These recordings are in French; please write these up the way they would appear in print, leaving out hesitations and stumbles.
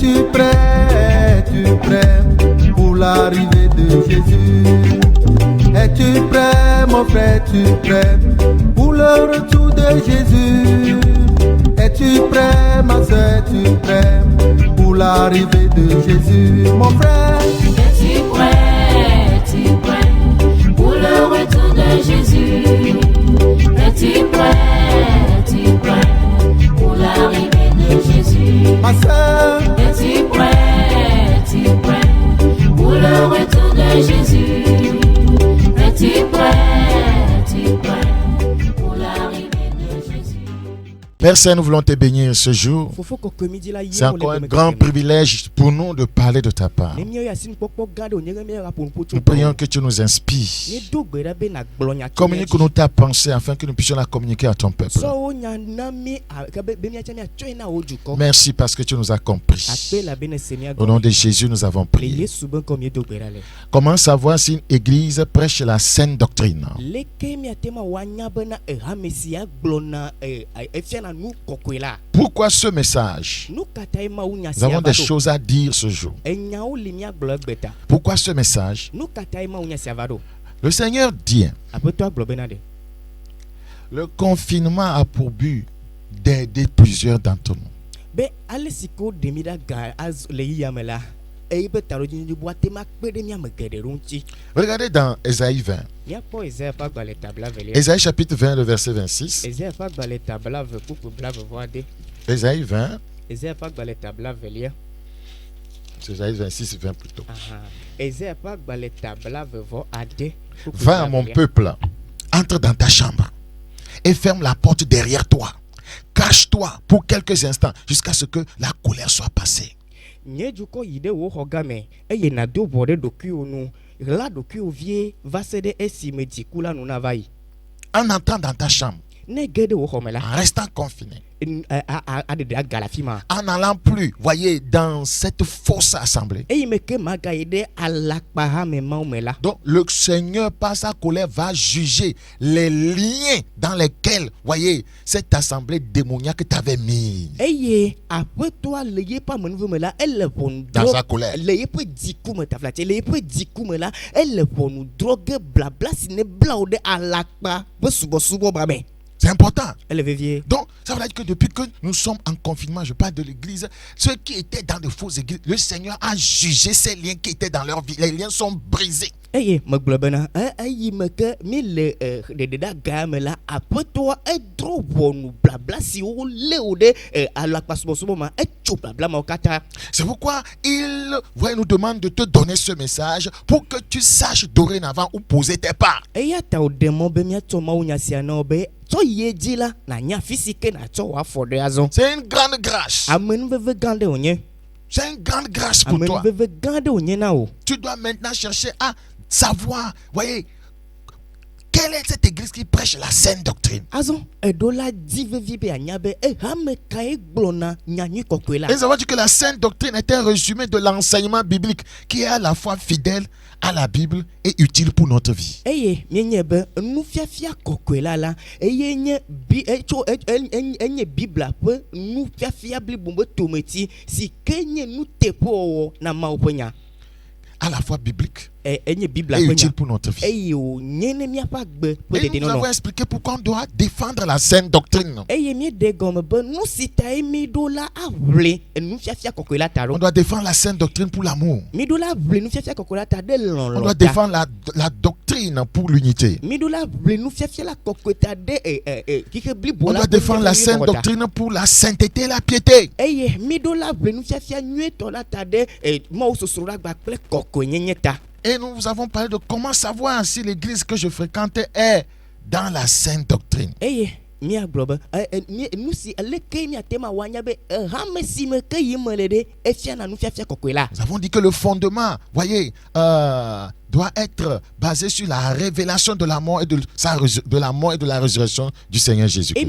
Es-tu prêt pour l'arrivée de Jésus? Es-tu prêt, mon frère, es-tu prêt pour le retour de Jésus? Es-tu prêt, ma soeur, es-tu prêt pour l'arrivée de Jésus? Mon frère, Es-tu prêt pour le retour de Jésus? Es-tu prêt pour l'arrivée de Jésus? ma soeur, Es-tu prêt pour le retour de Jésus? Es-tu prêt pour l'arrivée de Jésus? Père Saint, nous voulons te bénir ce jour. C'est encore un grand privilège pour nous de parler de ta part. Nous prions que tu nous inspires. Communique-nous ta pensée afin que nous puissions la communiquer à ton peuple. Merci parce que tu nous as compris. Au nom de Jésus, nous avons prié. Comment savoir si une église prêche la saine doctrine? Pourquoi ce message? Nous avons des choses à dire ce jour. Pourquoi ce message? Le Seigneur dit, le confinement a pour but d'aider plusieurs d'entre nous. Regardez dans Ésaïe 20. Ésaïe chapitre 20, le verset 26. Ésaïe 20. C'est Ésaïe 26, 20 plutôt. Va, mon peuple, entre dans ta chambre et ferme la porte derrière toi. Cache-toi pour quelques instants jusqu'à ce que la colère soit passée. En entrant dans ta chambre, en restant confiné, en n'allant plus, voyez, dans cette fausse assemblée. Donc le Seigneur par sa colère va juger les liens dans lesquels, voyez, cette assemblée démoniaque t'avait mis. Dans sa colère. C'est important. Donc, ça veut dire que depuis que nous sommes en confinement, je parle de l'église, ceux qui étaient dans de fausses églises, le Seigneur a jugé ces liens qui étaient dans leur vie. Les liens sont brisés. C'est pourquoi il nous demande de te donner ce message pour que tu saches dorénavant où poser tes pas. C'est une grande grâce. C'est une grande grâce pour toi. Tu dois maintenant chercher à savoir, voyez, quelle est cette église qui prêche la saine doctrine. Et nous avons dit que la saine doctrine est un résumé de l'enseignement biblique qui est à la fois fidèle à la Bible et utile pour notre vie. À la fois biblique et utile pour notre vie. Et nous avons expliqué pourquoi on doit défendre la saine doctrine. On doit défendre la saine doctrine pour l'amour. On doit défendre la doctrine pour l'unité. On doit défendre la saine doctrine pour la sainteté et la piété. Et nous avons parlé de comment savoir si l'église que je fréquentais est dans la saine doctrine. Nous avons dit que le fondement, voyez, doit être basé sur la révélation de la mort et de la résurrection du Seigneur Jésus-Christ.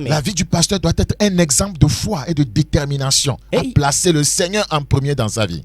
La vie du pasteur doit être un exemple de foi et de détermination à placer le Seigneur en premier dans sa vie.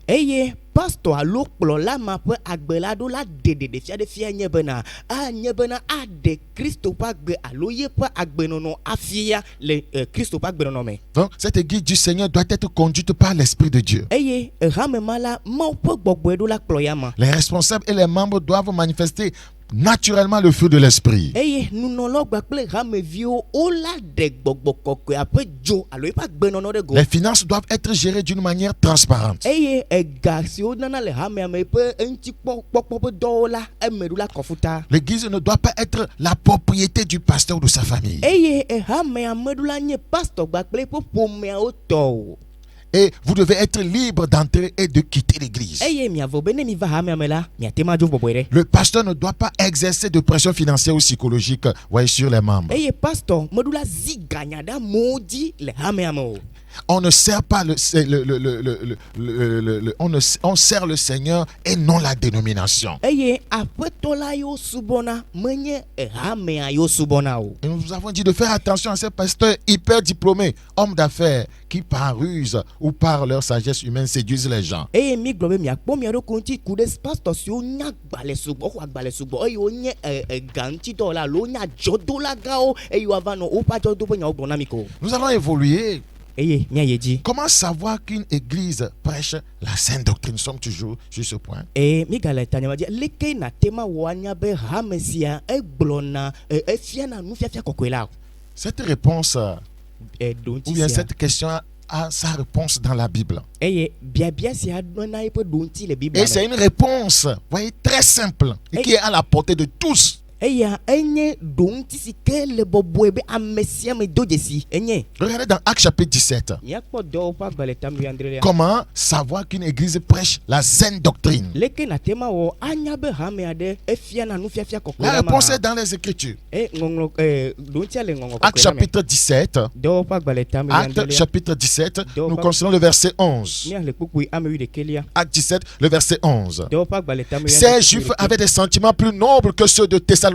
pastor alo kplola ma ƒe agbela ɖo la ɖeɖeɖe fia ɖe fia nye bena aɖe Kristo ƒe agbe alo yeƒe agbenɔnɔ afia le Kristo ƒe agbenɔnɔ me. Donc cette église du Seigneur doit être conduite par l'Esprit de Dieu. Eye hame ma la Mawu ƒe gbɔgbɔe ɖo la kplɔ ya ma. Les responsables et les membres doivent manifester naturellement le fruit de l'esprit. Eye nunɔlɔgba kple hameviwo wola ɖe gbɔgbɔ kɔkɔe aƒe dzo alo eƒe agbenɔnɔ ɖe go. Les finances doivent être gérées d'une manière transparente. Eye ega siwo nana le hamea me ƒe eŋutikpɔkpɔ ƒe dɔwo la eme ɖo la kɔfuta. L'église ne doit pas être la propriété du pasteur ou de sa famille. Eye hamea me ɖo la nye pastor gba kple eƒe ƒomeawo tɔ o. Et vous devez être libre d'entrer et de quitter l'église. Eye miavo be ne mi va hamea me la miate ma dzo bɔbɔe ɖe. Le pasteur ne doit pas exercer de pression financière ou psychologique sur les membres. Eye pastor me ɖo la zi ganya ɖe amewo dzi le hamea me o. On ne sert pas on sert le Seigneur et non la dénomination. Eye aƒetɔ la yo subɔna menye hamea yo subɔna o. Et nous avons dit de faire attention à ces pasteurs hyper diplômés, hommes d'affaires, qui par ruse ou par leur sagesse humaine séduisent les gens. Eye mi gblɔ be miakpɔ mia ɖokui ŋuti ku ɖe pastor siwo nya agbalẽ sugbɔ, xɔ agbalẽ sugbɔ eye wonye gaŋutidɔwɔla alo wonye adzɔdolagawo eye woava nɔ woƒe adzɔdoƒe nyawo gblɔm na mi ko. Nous allons évoluer. Eye miayi dzi. Comment savoir qu'une église prêche la sainte doctrine? Nous sommes toujours sur ce point. Mi gale tanyama dzi leke na tema wɔ anya be hame sia egblɔna efiana nufiafia kɔkɔe la. Cette réponse ou bien cette question a sa réponse dans la Bible. Eye biabia sia dɔna eƒe ɖonti le Bible. Et c'est une réponse, voyez, très simple et qui est à la portée de tous. Eya enye ɖonti si ke le bɔbɔe be ame sia me do dzesi enye. Regardez dans Actes chapitre 17. Miakpɔ dɔwo ƒe agbalẽ tami andre. Comment savoir qu'une église prêche la saine doctrine? Leke na tema wɔ anya be hame aɖe efiana nufiafia kɔkɔe La la ma. réponse est dans les Écritures. Ŋɔŋlɔ ɖontia le ŋɔŋlɔ Actes kɔkɔe la me. chapitre 17. Dɔwo ƒe agbalẽ tami Actes andre. chapitre 17. Nous considérons le verset 11. Miahle kpukpui ame wi ɖekelia. Actes 17, le verset 11. Dɔwo ƒe agbalẽ tami. Ces Juifs avaient des sentiments plus nobles que ceux de Thessalonique.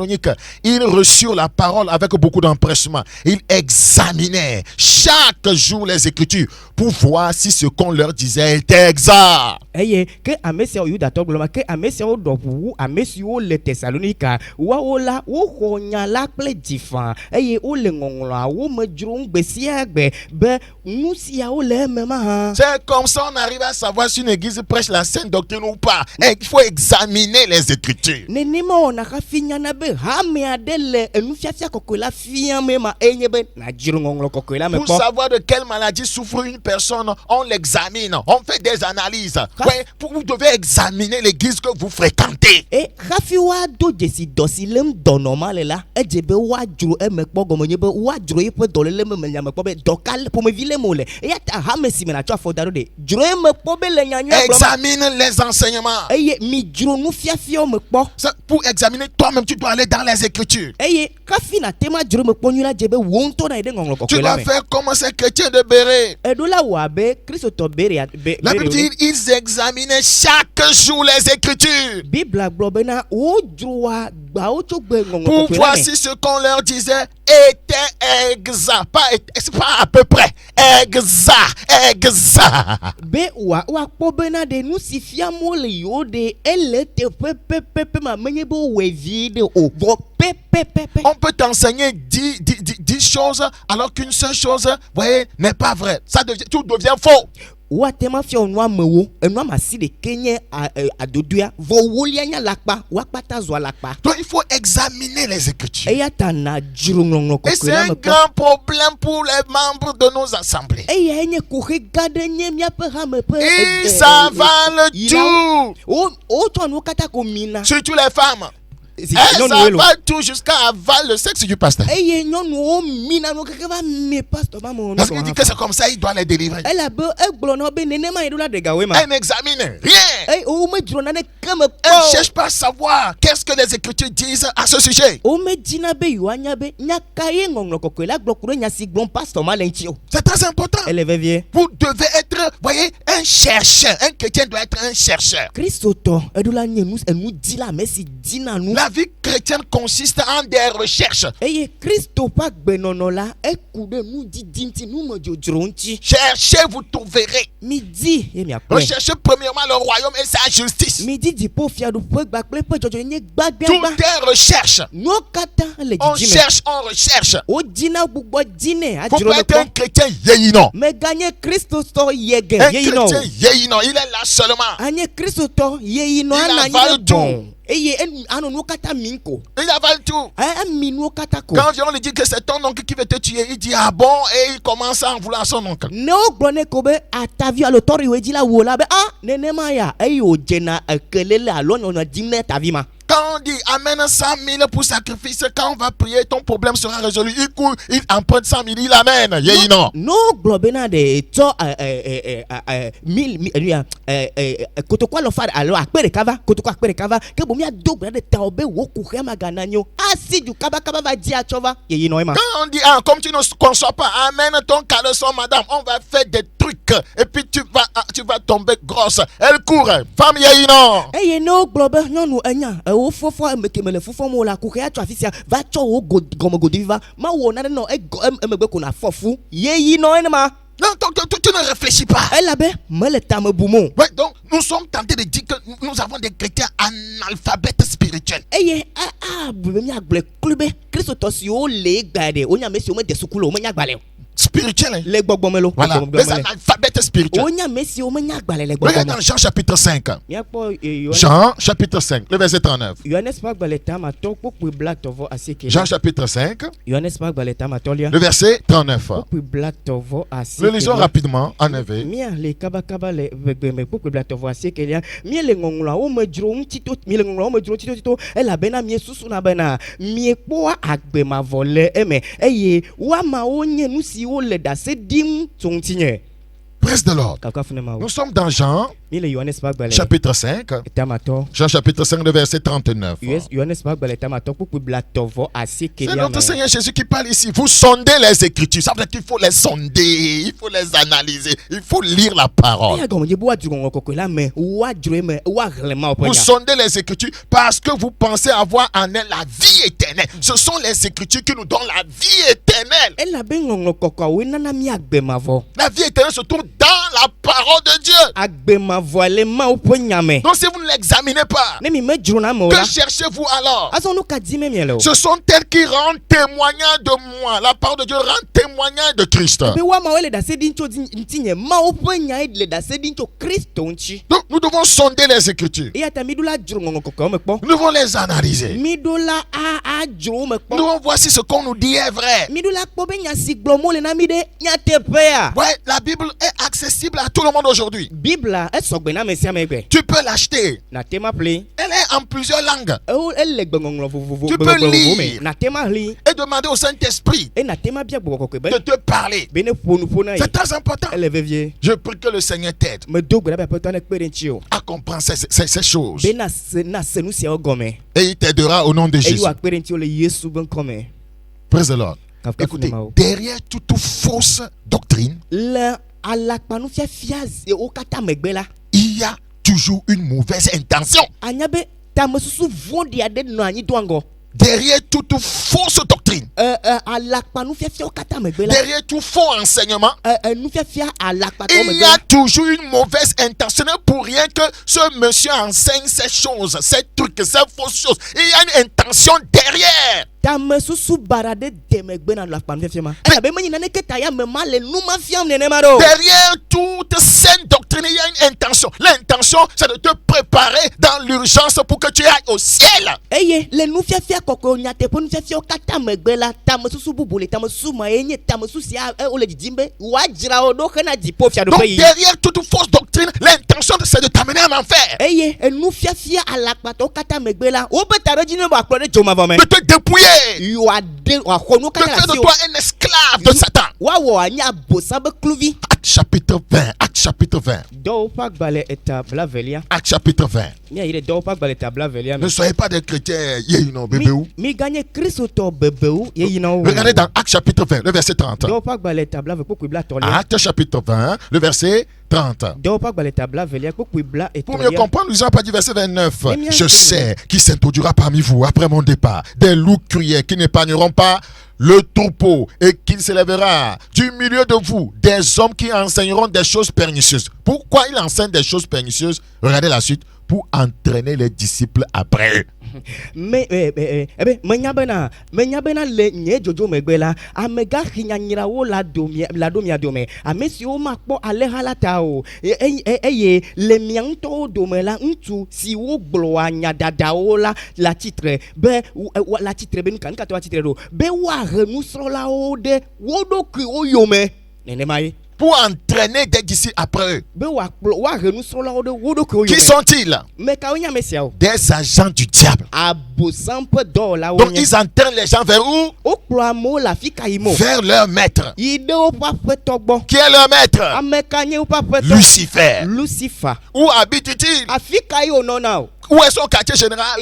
Ils reçurent la parole avec beaucoup d'empressement. Ils examinaient chaque jour les Écritures pour voir si ce qu'on leur disait était exact. Eye ke ame siawo Yudatɔ gblɔ ma ke ame siawo ɖɔ ʋuwu ame siwo le Tesalonika woawo la woxɔ nya la kple dziƒã eye wole ŋɔŋlɔawo me dzrom gbe sia gbe be nu siawo le eme ma hã. C'est comme ça on arrive à savoir si une église prêche la sainte doctrine ou pas. Et il faut examiner les Écritures. Nenema wɔna hafi nyana be hame aɖe le enufiafia kɔkɔe la fiame ma enye be nadzro ŋɔŋlɔ kɔkɔe la me Pour kpɔ. savoir de quelle maladie souffre une personne, on l'examine, on fait des analyses. Ouais, vous devez examiner l'église que vous fréquentez. Hafi woado dzesi dɔ si lém dɔnɔ ma le la edze be woadzro eme kpɔ gɔme nye be woadzro yeƒe dɔléle me nya me kpɔ be dɔka ƒomevi le me wole eya ta hame si me natsɔ afɔ da ɖo de dzro eme kpɔ be le nyanyua gblɔm. Examine les enseignements. Eye mi dzro nufiafiawo me kpɔ. Pour examiner toi-même, tu dois aller dans les Écritures. Eye kafi na tema dzro me kpɔ nyui la dze be wo ŋutɔ na yi ɖe ŋɔŋlɔ Tu kɔkɔe la dois me. faire comme ces chrétiens de Béret. Eɖo la wɔ abe kristotɔ beria be. La Bible dit ils examinaient chaque jour les Écritures Bibla gblɔ bena wodzroa gbawo tso gbe ŋɔŋlɔ pour kɔkɔe la voir me. si ce qu'on leur disait était exact. C'est pas à peu près. Exact. Be wakpɔ bena de nu si fiam wole yiwo de ele teƒe pepepe ma menye be wowɔe vi ɖe o vɔ pepepepe. On peut t'enseigner 10 choses alors qu'une seule chose, voyez, n'est pas vraie. Tout devient faux. Woatema fia nu amewo enu ame asi ɖeke nye adodoea vɔ wolia nya lakpa wakpata zua lakpa. Donc il faut examiner les Écritures. Eya ta na dzro ŋɔŋlɔ Et kɔkɔe c'est la un me kpɔ. grand problème pour les membres de nos assemblées. Eya enye koxe gã ɖe nye míaƒe hame ƒe. Ils avalent tout. Wotsɔ nuwo katã ko mina. Surtout les femmes. Elles Nyɔnuwoe lo. avalent tout jusqu'à avaler le sexe du pasteur. Eye nyɔnuwo mina nuwo keke va me pastor ma me. Parce qu'il dit que c'est comme ça, il doit les délivrer. Elabe egblɔ na wo be nenema yi ɖo la ɖegawoe ma. Elle n'examine rien. Wo medzro naneke me Elle ne kpɔ. cherche pas à savoir qu'est-ce que les Écritures disent à ce sujet. Wo medzina be yewoanya be nya ka ye ŋɔŋlɔ kɔkɔe la gblɔ ku ɖe nya si gblɔm pastor ma le ŋuti o. C'est très important. Ele vevie. Vous devez être, voyez, un chercheur. Un chrétien doit être un chercheur. Kristotɔ eɖo la nye enu dila ame si dina nu. La vie chrétienne consiste en des recherches. eye Kristo ƒe agbenɔnɔ la eku ɖe nudidi ŋuti numedzrodzro ŋuti. Cherchez, vous trouverez. Midi ye miakpɔe. Recherchez premièrement le royaume et sa justice. Midi dziƒo fiaɖuƒe gbakple eƒe dzɔdzɔ nye gbagba. Toutes les recherches. Nuwo katã le On dzidzime. cherche, on recherche. Wodzina gbugbɔ dzine Faut adzro pas le être un kpɔ. chrétien yéinant. Meganye Kristotɔ yege Un yeyinɔ chrétien o. yéinant, il est là seulement. Anye Kristotɔ yeyinɔ Il ana anyi avale ɖe bɔn. Eye anɔ nuwo katã mi ko. Il avale tout. Ami nuwo katã ko. Quand on lui dit que c'est ton oncle qui veut te tuer, il dit ah bon, et il commence à en vouloir son oncle. Ne wogblɔ ne ko be atavi alo tɔriwo dzi la wo la be nenema ya eye wodzena ekele le alo nyɔnua dim ne tavi ma. Quand on dit amène 100 000 pour sacrifice, quand on va prier, ton problème sera résolu. Il court, il emprunte 100 000, il amène. Yéinant. No gblɔ bena de tsɔ kotoku alɔfa alo akpe ɖeka va kotoku akpe ɖeka va ke bomi ado gbe ɖe tawɔ be wò ku xɛ ma gana nyo asi du kabakaba va dzi atsɔ va yeyinɔ ema. Quand on dit ah comme tu ne conçois pas, amène ton caleçon madame, on va faire des trucs et puis tu vas tomber grosse. Elle court, femme yéinant. Eye ne wogblɔ be nyɔnu enya wo fɔfɔ emekeme le fɔfɔm wo la ku xɛ atsɔ afi sia va tsɔ wo gɔmegodi va ma wɔ nane nɔ emegbe ko na fɔfu yeyinɔ enema. Non, tu ne réfléchis pas. Elabe mele tame bumo. Ouais, donc nous sommes tentés de dire que nous avons des chrétiens analphabètes spirituels. Eye mi agblɔ klu be kristotɔ siwo le gba ɖe wonyame siwo me de suku le womenya gbalẽ o. Spirituels. Le gbɔgbɔme lo. Voilà, les analphabètes spirituels. Wonyame siwo menya gbalẽ le Regarde gbɔgbɔme. dans Jean chapitre 5. Miakpɔ Jean chapitre 5, le verset 39. Yohanes ƒe agbalẽ tamatɔ kpokpui blatɔvɔ asieke. Jean chapitre 5, Yohanes ƒe agbalẽ tamatɔlia. le verset 39. Kpokpui blatɔvɔ asieke. Le lisons rapidement en éveil. Mia le kabakaba le vegbeme kpokpui blatɔvɔ asiekelia. Mie le ŋɔŋlɔawo me dzrom tito. Mie le ŋɔŋlɔawo me dzrom tito elabena mie susuna bena miekpɔa agbemavɔ le eme eye woamawo nye nu siwo le ɖase dim tso ŋutinye. Praise the Lord. Kakafune mawo. Nous sommes dans Jean Mie le Yohanes ƒe agbalẽ chapitre 5. tamatɔ. Jean chapitre 5, le verset 39. Yohanes ƒe agbalẽ tamatɔ kpokpui blatɔvɔ C'est asiekelia notre me. Seigneur Jésus qui parle ici. Vous sondez les Écritures. Ça veut dire qu'il faut les sonder, il faut les analyser, il faut lire la parole. Eya gɔmedze be woadzro ŋɔŋlɔ kɔkɔe la me woadzroe me woahlẽ ma woƒe Vous nya. sondez les Écritures parce que vous pensez avoir en elles la vie éternelle. Ce sont les Écritures qui nous donnent la vie éternelle. Elabe ŋɔŋlɔ kɔkɔawoe nana mi agbemavɔ. La vie éternelle se trouve dans la parole de Dieu. Agbemavɔa le mawo ƒe nya me. Donc si vous ne l'examinez pas, Ne mi medzrona me o que la. cherchez-vous alors? Azɔ nu ka dim mie le o. Ce sont elles qui rendent témoignage de moi. La parole de Dieu rend témoignage de Christ. Be woamawoe le ɖase ɖim tso ŋutinye mawo ƒe nyae le ɖase ɖim tso Kristo ŋuti. Donc nous devons sonder les Écritures. Eya ta mi ɖo la dzro ŋɔŋlɔ kɔkɔewo me kpɔ. Nous devons les analyser. Mi ɖo la adzro wo me Nous kpɔ. devons voir si ce qu'on nous dit est vrai. Mi ɖo la kpɔ be nya si gblɔm wole na mi ɖe nyateƒea. Ouais, la Bible est accessible à tout le monde aujourd'hui. Bibla esɔgbe na ame sia ame gbe. Tu peux l'acheter. Natema ƒli. Elle est en plusieurs langues. Ele gbeŋɔŋlɔ vovovo Tu peux vovovo me. lire. Natema ɣli. Et demander au Saint-Esprit E natema bia gbɔgbɔ kɔkɔe be. de te parler. Be ne ƒo nu ƒo na ye. C'est très important. Ele vevie. Je prie que le Seigneur t'aide Me do gbe ɖa be aƒetɔ ne kpe ɖe ŋuti o. à comprendre ces choses. Be na se nu siawo gɔme. Et il t'aidera au nom de Eye Jésus. woakpe ɖe ŋuti wo le Yesu be ŋkɔ me. Praise the Lord. Kafukafu Écoutez, ne mawo. derrière toute fausse doctrine, Le alakpanufiafia wo katã megbe la. il y a toujours une mauvaise intention. Anya be tamesusu vɔ̃ɖi aɖe nɔ anyi do aŋgɔ. Derrière toute fausse doctrine, Alakpanufiafia wo katã megbe la. derrière tout faux enseignement, Nufiafia alakpatɔwo il megbe y a la. toujours une mauvaise intention. Pour rien que ce monsieur enseigne ces choses, ces trucs, ces fausses choses. Il y a une intention derrière. Tamesusu bara ɖe de megbe na alakpanufiafia ma. Elabe menyi naneke ta ya me ma le nu ma fiam nenema ɖo. Derrière toute saine doctrine, il y a une intention. L'intention, c'est de te préparer dans l'urgence pour que tu ailles au ciel. Eye le nufiafia kɔkɔe nyateƒe nufiafia wo katã megbe la tamesusu bubu le tamesusu ma ye nye tamesusu sia wole didim be woadzra wo ɖo hena dziƒo Donc fiaɖoƒe yi. derrière toute fausse doctrine, l'intention c'est de t'amener en enfer. Eye nufiafia alakpatɔwo katã megbe la wobe taɖedzi ne woakplɔ ɖe dzomavɔ me. De te dépouiller. Woaxɔ nu De katã faire le de asi toi un esclave de Satan. woawɔ anyi abosa be kluvi. Acte chapitre 20. Acte chapitre 20. Actes chapitre 20. Ne soyez pas des chrétiens, bébéou. Regardez dans Actes chapitre 20, le verset 30. Actes chapitre 20, le verset 30. Pour mieux comprendre, nous n'avons pas dit verset 29. Je sais qui s'introduira parmi vous après mon départ. Des loups cruels qui n'épargneront pas le troupeau et qu'il s'élèvera du milieu de vous des hommes qui enseigneront des choses pernicieuses. Pourquoi il enseigne des choses pernicieuses? Regardez la suite. Pour entraîner les disciples après eux. Mais menyabena le nye jojo megbela amega hinyanyira wo la domia dome amesi o makpo alehala tao eye le mianto domela ntu si wo glo anya dada o la titre be la titre be nkan ka to titre do be wa renusro la o de wodo ku o yome nene mai pour entraîner des disciples après eux. Qui sont-ils? Des agents du diable. Donc ils entraînent les gens vers où? Vers leur maître. Qui est leur maître? Lucifer. Où habite-t-il? Où est son quartier général?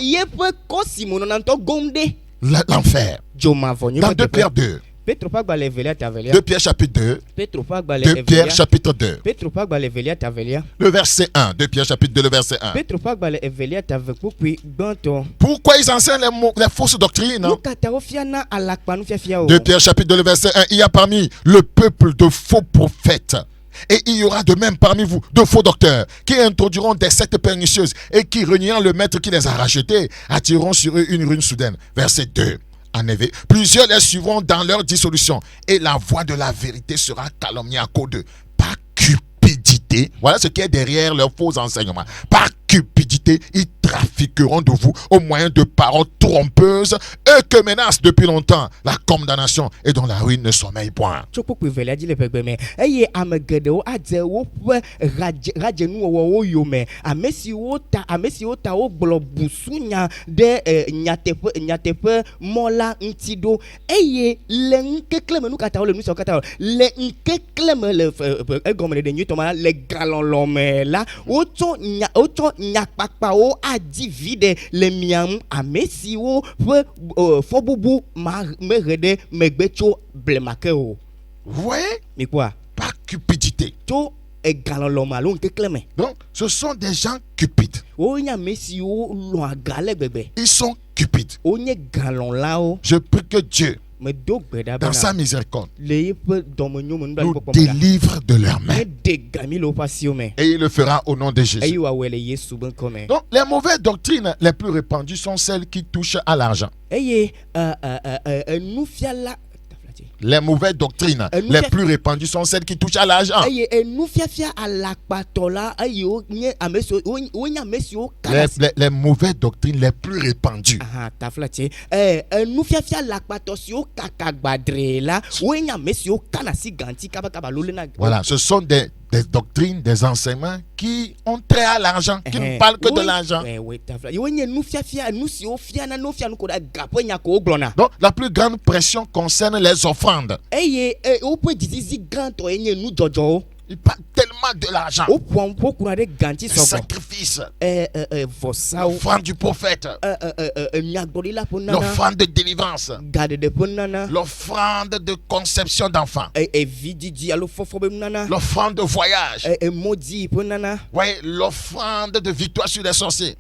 L'enfer. Dans 2 Pierre 2. 2 Pierre chapitre 2. 2 Pierre chapitre 2. Le verset 1. 2 Pierre chapitre 2, le verset 1. Pourquoi ils enseignent les fausses doctrines? 2 Pierre chapitre 2, le verset 1. Il y a parmi le peuple de faux prophètes. Et il y aura de même parmi vous de faux docteurs qui introduiront des sectes pernicieuses et qui, reniant le maître qui les a rachetés, attireront sur eux une ruine soudaine. Verset 2. En effet, plusieurs les suivront dans leur dissolution et la voix de la vérité sera calomniée à cause d'eux. Par cupidité, voilà ce qui est derrière leurs faux enseignements. Par cupidité, ils trafiqueront de vous au moyen de paroles trompeuses, eux que menace depuis longtemps la condamnation et dont la ruine ne sommeille point. Nyakpakpao a divide le miam amesio fobubu merede megbecho blemakeo. Ouais. Mais quoi? Par cupidité. To e galolomalo nkekleme. Donc, ce sont des gens cupides. Onya mesio lo agale bebe. Ils sont cupides. Onye galon lao. Je prie que Dieu, dans sa miséricorde, nous délivre de leurs mains. Et il le fera au nom de Jésus. Donc, les mauvaises doctrines les plus répandues sont celles qui touchent à l'argent. Les mauvaises doctrines les plus répandues sont celles qui touchent à l'argent. Les mauvaises doctrines les plus répandues. Voilà, ce sont des doctrines, des enseignements qui ont trait à l'argent, qui ne parlent que de l'argent. Donc, la plus grande pression concerne les offrandes. Il parle tellement de l'argent. Les sacrifices, l'offrande du prophète, l'offrande de délivrance, l'offrande de conception d'enfants, l'offrande de voyage, l'offrande de victoire sur les sorciers.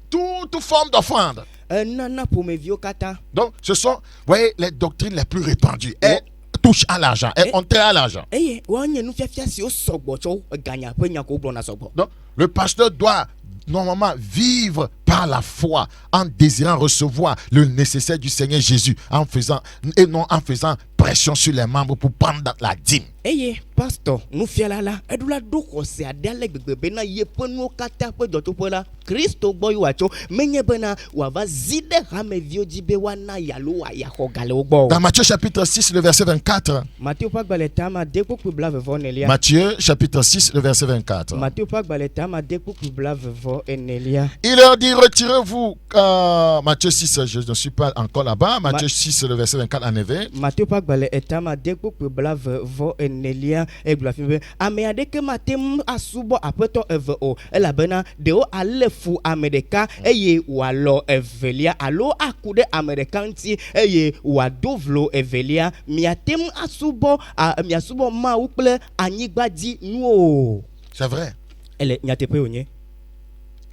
Toute forme d'offrande. Donc, ce sont les doctrines les plus répandues. Elles touchent à l'argent. Elles ont trait à l'argent. Donc, le pasteur doit normalement vivre par la foi en désirant recevoir le nécessaire du Seigneur Jésus et non en faisant pression sur les membres pour prendre la dîme. Pastor, nous fialala edula doko se adale gbegbe ye penu kata pe dotopola Kristo boy wacho menye bena wava zide rame viodi be wana yalo wa yakogale ogbo. Dans Matthieu chapitre 6 le verset 24. Matthieu pagbaletama deko blave vonelia. Matthieu chapitre 6 le verset 24. Matthieu pagbaletama deko blave vonelia. Il leur dit retirez-vous Matthieu 6 je ne suis pas encore là-bas. Matthieu 6 le verset 24 en effet. Matthieu pagbaletama gbalẽ etama dekpokpe blave vɔ enelia egblɔ afi be ame aɖeke mate ŋu asubɔ aƒetɔ eve o elabena ɖewo alé fu ame ɖeka eye wòalɔ evelia alo aku ɖe ame ɖeka ŋuti eye wòado vlo evelia miate ŋu asubɔ miasubɔ Mawu kple anyigbadzi nuwo. C'est vrai. Ele nyateƒe wònye.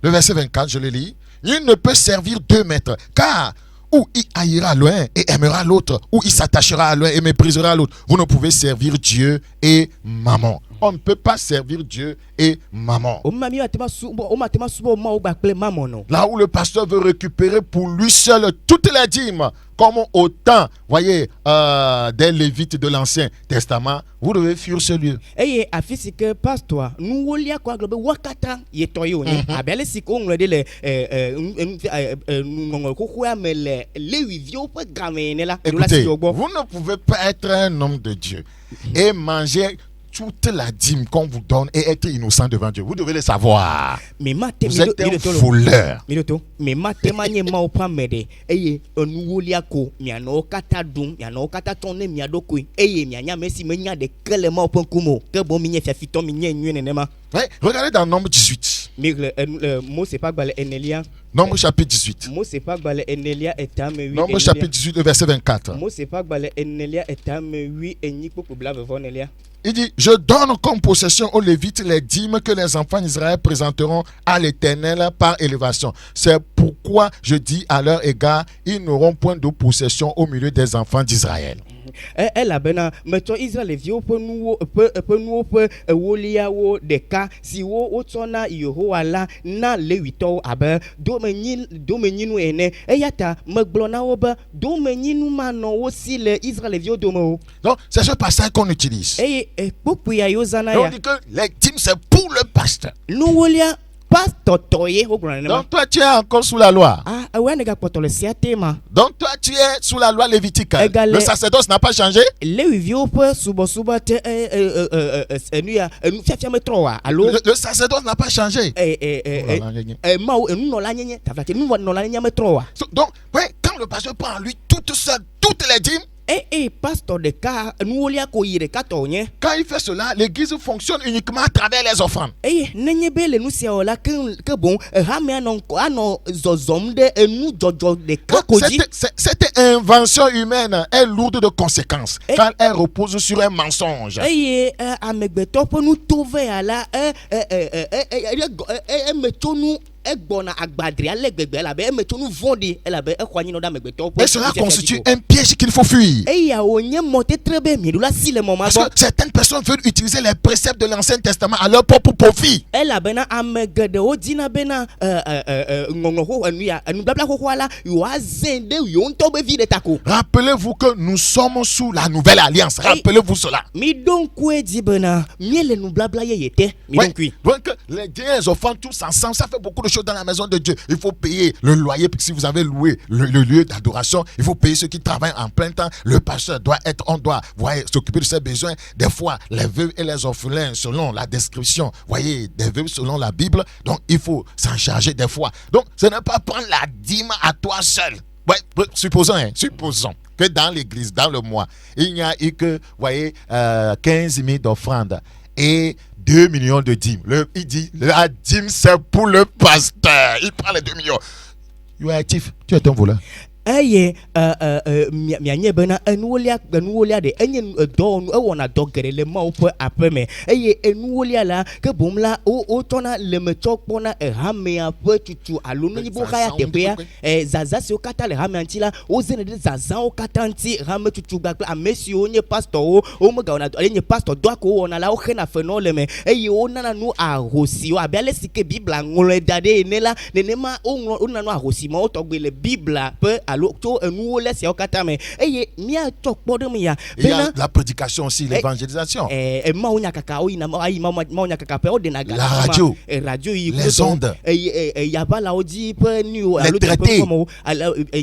Le verset 24, je le lis. Il ne peut servir deux maîtres, car ou il haïra l'un et aimera l'autre, ou il s'attachera à l'un et méprisera l'autre. Vous ne pouvez servir Dieu et maman. On ne peut pas servir Dieu et maman. Là où le pasteur veut récupérer pour lui seul toutes les dîmes, comme au temps, voyez, des Lévites de l'Ancien Testament, vous devez fuir ce lieu. Écoutez, vous ne pouvez pas être un homme de Dieu et manger toute la dîme qu'on vous donne et être innocent devant Dieu. Vous devez le savoir. Vous êtes un voleur. Ouais, regardez dans Nombre 18. Nombre chapitre 18. Nombre chapitre 18, verset 24. Il dit, je donne comme possession aux Lévites les dîmes que les enfants d'Israël présenteront à l'Éternel par élévation. C'est pourquoi je dis à leur égard, ils n'auront point de possession au milieu des enfants d'Israël. Elabena meto Israelviwo ƒe nuwo ƒe ewoliawo ɖeka siwo wotsɔna Yehowa la na Levitɔwo abe domenyinu ene eya ta megblɔ na wo be domenyinu manɔ wo si le Israelviwo dome o. Donc c'est ce passage qu'on utilise. Eye kpokpoe ya yewo zana On ya. dit que les dîmes c'est pour le pasteur. Nuwolia pasteur toye wo gblɔ nenema. Donc toi tu es encore sous la loi. Ah ewa ne gakpɔtɔ le sia tema. Donc toi tu es sous la loi lévitique. Le sacerdoce n'a pas changé. Leviviwo ƒe subɔsubɔ te enuya enufiafia metrɔ wa alo. Le sacerdoce n'a pas changé. Mawu enunɔla nyenye tafati enunɔla nyenye metrɔ wa. Donc ouais, quand le pasteur prend en lui toute seule toutes les dîmes. Pasteur de cas, nous y a couillé de catonnier. Quand il fait cela, l'église fonctionne uniquement à travers les offrandes. N'est belle nous si on la que bon, ramenons zozom de nous jojo de cacoji. Cette invention humaine est lourde de conséquences car elle repose sur un mensonge. Amegbeto pour nous trouver à la nous. Et cela constitue un piège qu'il faut fuir. Parce que certaines personnes veulent utiliser les préceptes de l'Ancien Testament à leur propre profit. Rappelez-vous que nous sommes sous la nouvelle alliance. Rappelez-vous cela. Donc les offrandes tous ensemble, ça fait beaucoup de dans la maison de Dieu. Il faut payer le loyer. Si vous avez loué le lieu d'adoration, il faut payer ceux qui travaillent en plein temps. Le pasteur on doit s'occuper de ses besoins. Des fois, les veuves et les orphelins, selon la description, voyez, des veuves selon la Bible. Donc, il faut s'en charger des fois. Donc, ce n'est pas prendre la dîme à toi seul. Ouais, supposons que dans l'église, dans le mois, il n'y a eu que, voyez, 15 000 d'offrandes et 2 millions de dîmes. Il dit, la dîme c'est pour le pasteur. Il prend les 2 millions. Tu es actif, tu es un voleur. mianye bena enuolia de enye do ewona do gere le ma ope apeme eye enuolia la ke bom la o tona le meto kpona ehame ape tutu alo no yibo kaya tebea zaza si o kata le hame anti la o zene de zaza o kata anti hame tutu gbagba amesi onye pastor o mega ona enye pastor do ko ona la o khena feno le me eye o nana nu ahosi o abiale sike bibla ngolo dade nela nenema o nanu ahosi ma o togbe le bibla pe alors to nous laisse au katame et mia tok podem ya il y a la prédication aussi l'évangélisation ma onya kaka o ina ma onya kaka pe o de na la radio les ondes ya ba la odi pe nu les traités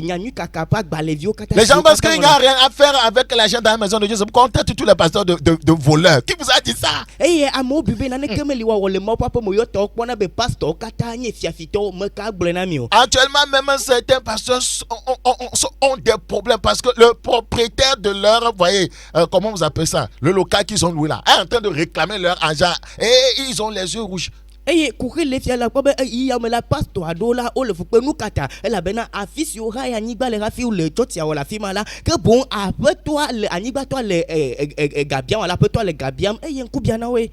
nyanyu kaka pa gba les vieux kata les gens pensent qu'il n'y a rien à faire avec l'argent dans la maison de Dieu. Contacte tous les pasteurs de voleurs. Qui vous a dit ça? Amo bibe na ne kemeli wa wole mo papa mo yo tok pona be pastor kata nye fiafito me ka gble na mi o. Actuellement même certains pasteurs ont des problèmes parce que le propriétaire de leur, vous voyez, comment vous appelez ça, le local qu'ils ont loué là, est en train de réclamer leur argent et ils ont les yeux rouges. Eye courir les fiers là quoi ben il me la pasteur ado là o le faut nous kata elle a bena affiche yo ha anigba le rafi ou le totia ou la fima là que bon après toi le anigba toi le gabiam wala après toi le gabiam eye nku bia na we.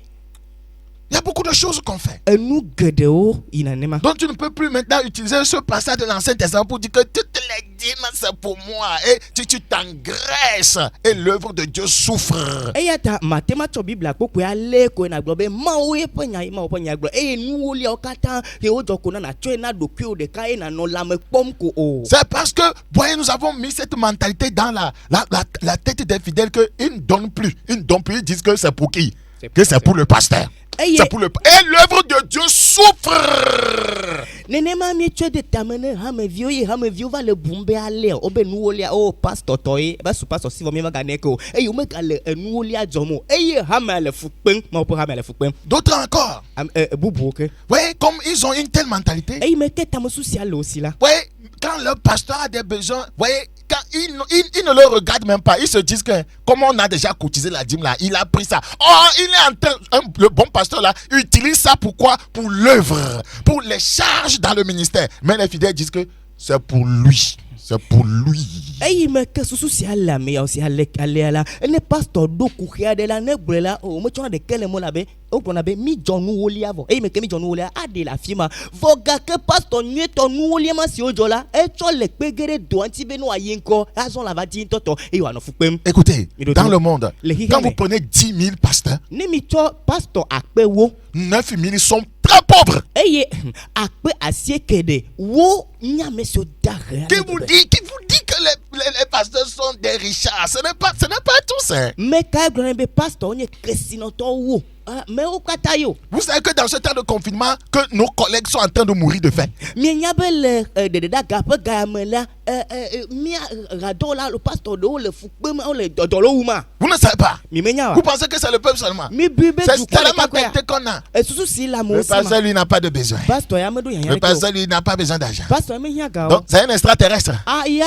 Il y a beaucoup de choses qu'on fait. Nous gedeo inanema. Donc tu ne peux plus maintenant utiliser ce passage de l'Ancien Testament pour dire que toutes les dîmes c'est pour moi et tu t'engraisses et l'œuvre de Dieu souffre. Et ta mathématique Bible ko ko ale ko na globe ma o e panya ma o panya glo e nu oli o kata e o joko na tue na dopi o de ka e na no la me pom ko o. C'est parce que voyez nous avons mis cette mentalité dans la tête des fidèles que ils ne donnent plus. Ils disent que c'est pour qui? Que c'est pour le pasteur. C'est pour le et l'œuvre de Dieu souffre. Nenema mi tue de tamene ha me vieux va le bomber aller o be nu olia o pastor toy ba su pastor si vo mi va gane ko e yo me ka le nu olia jomo e ha me le fukpen ma po ha me le fukpen. D'autres encore. Boubou que. Ouais, comme ils ont une telle mentalité. E me ke tam social aussi là. Ouais, quand le pasteur a des besoins, voyez, quand ils ne le regardent même pas, ils se disent que comme on a déjà cotisé la dîme là, il a pris ça. Oh, il est en train, le bon pasteur là utilise ça pour quoi? Pour l'œuvre, pour les charges dans le ministère. Mais les fidèles disent que c'est pour lui. C'est pour lui. Et me que social là mais aussi aller là. Ne pasteur do courir de la ne là o me tona de quel mot là be o qu'on avait mis jonu oli avant. Et me que mi jonu oli a de la firma. Voga que pasteur nu ton nu oli ma si ojo là et tu le pegere do anti be no ayenko. Azon la va dire toto et wa no fupem. Écoutez, dans le monde, quand vous prenez 10 000 pasteurs, ne mi to pasteur akpe wo 9 000 sont très pauvres. Et akpe asie kede wo nya monsieur dare. Qui vous dit que les pasteurs sont des richards? Ce n'est pas tous. Hein. Mais quand le pasteur on est chrétien wo. Mais au katayo. Vous savez que dans ce temps de confinement, que nos collègues sont en train de mourir de faim. Mais il y a de gapa gamela mia radola le pasteur do le fukbem le dolo uma. Vous ne savez pas. Vous pensez que c'est le peuple seulement? C'est la mentalité qu'on a. Le pasteur lui n'a pas de besoin. Le pasteur lui n'a pas besoin d'argent. Donc c'est un extraterrestre. Il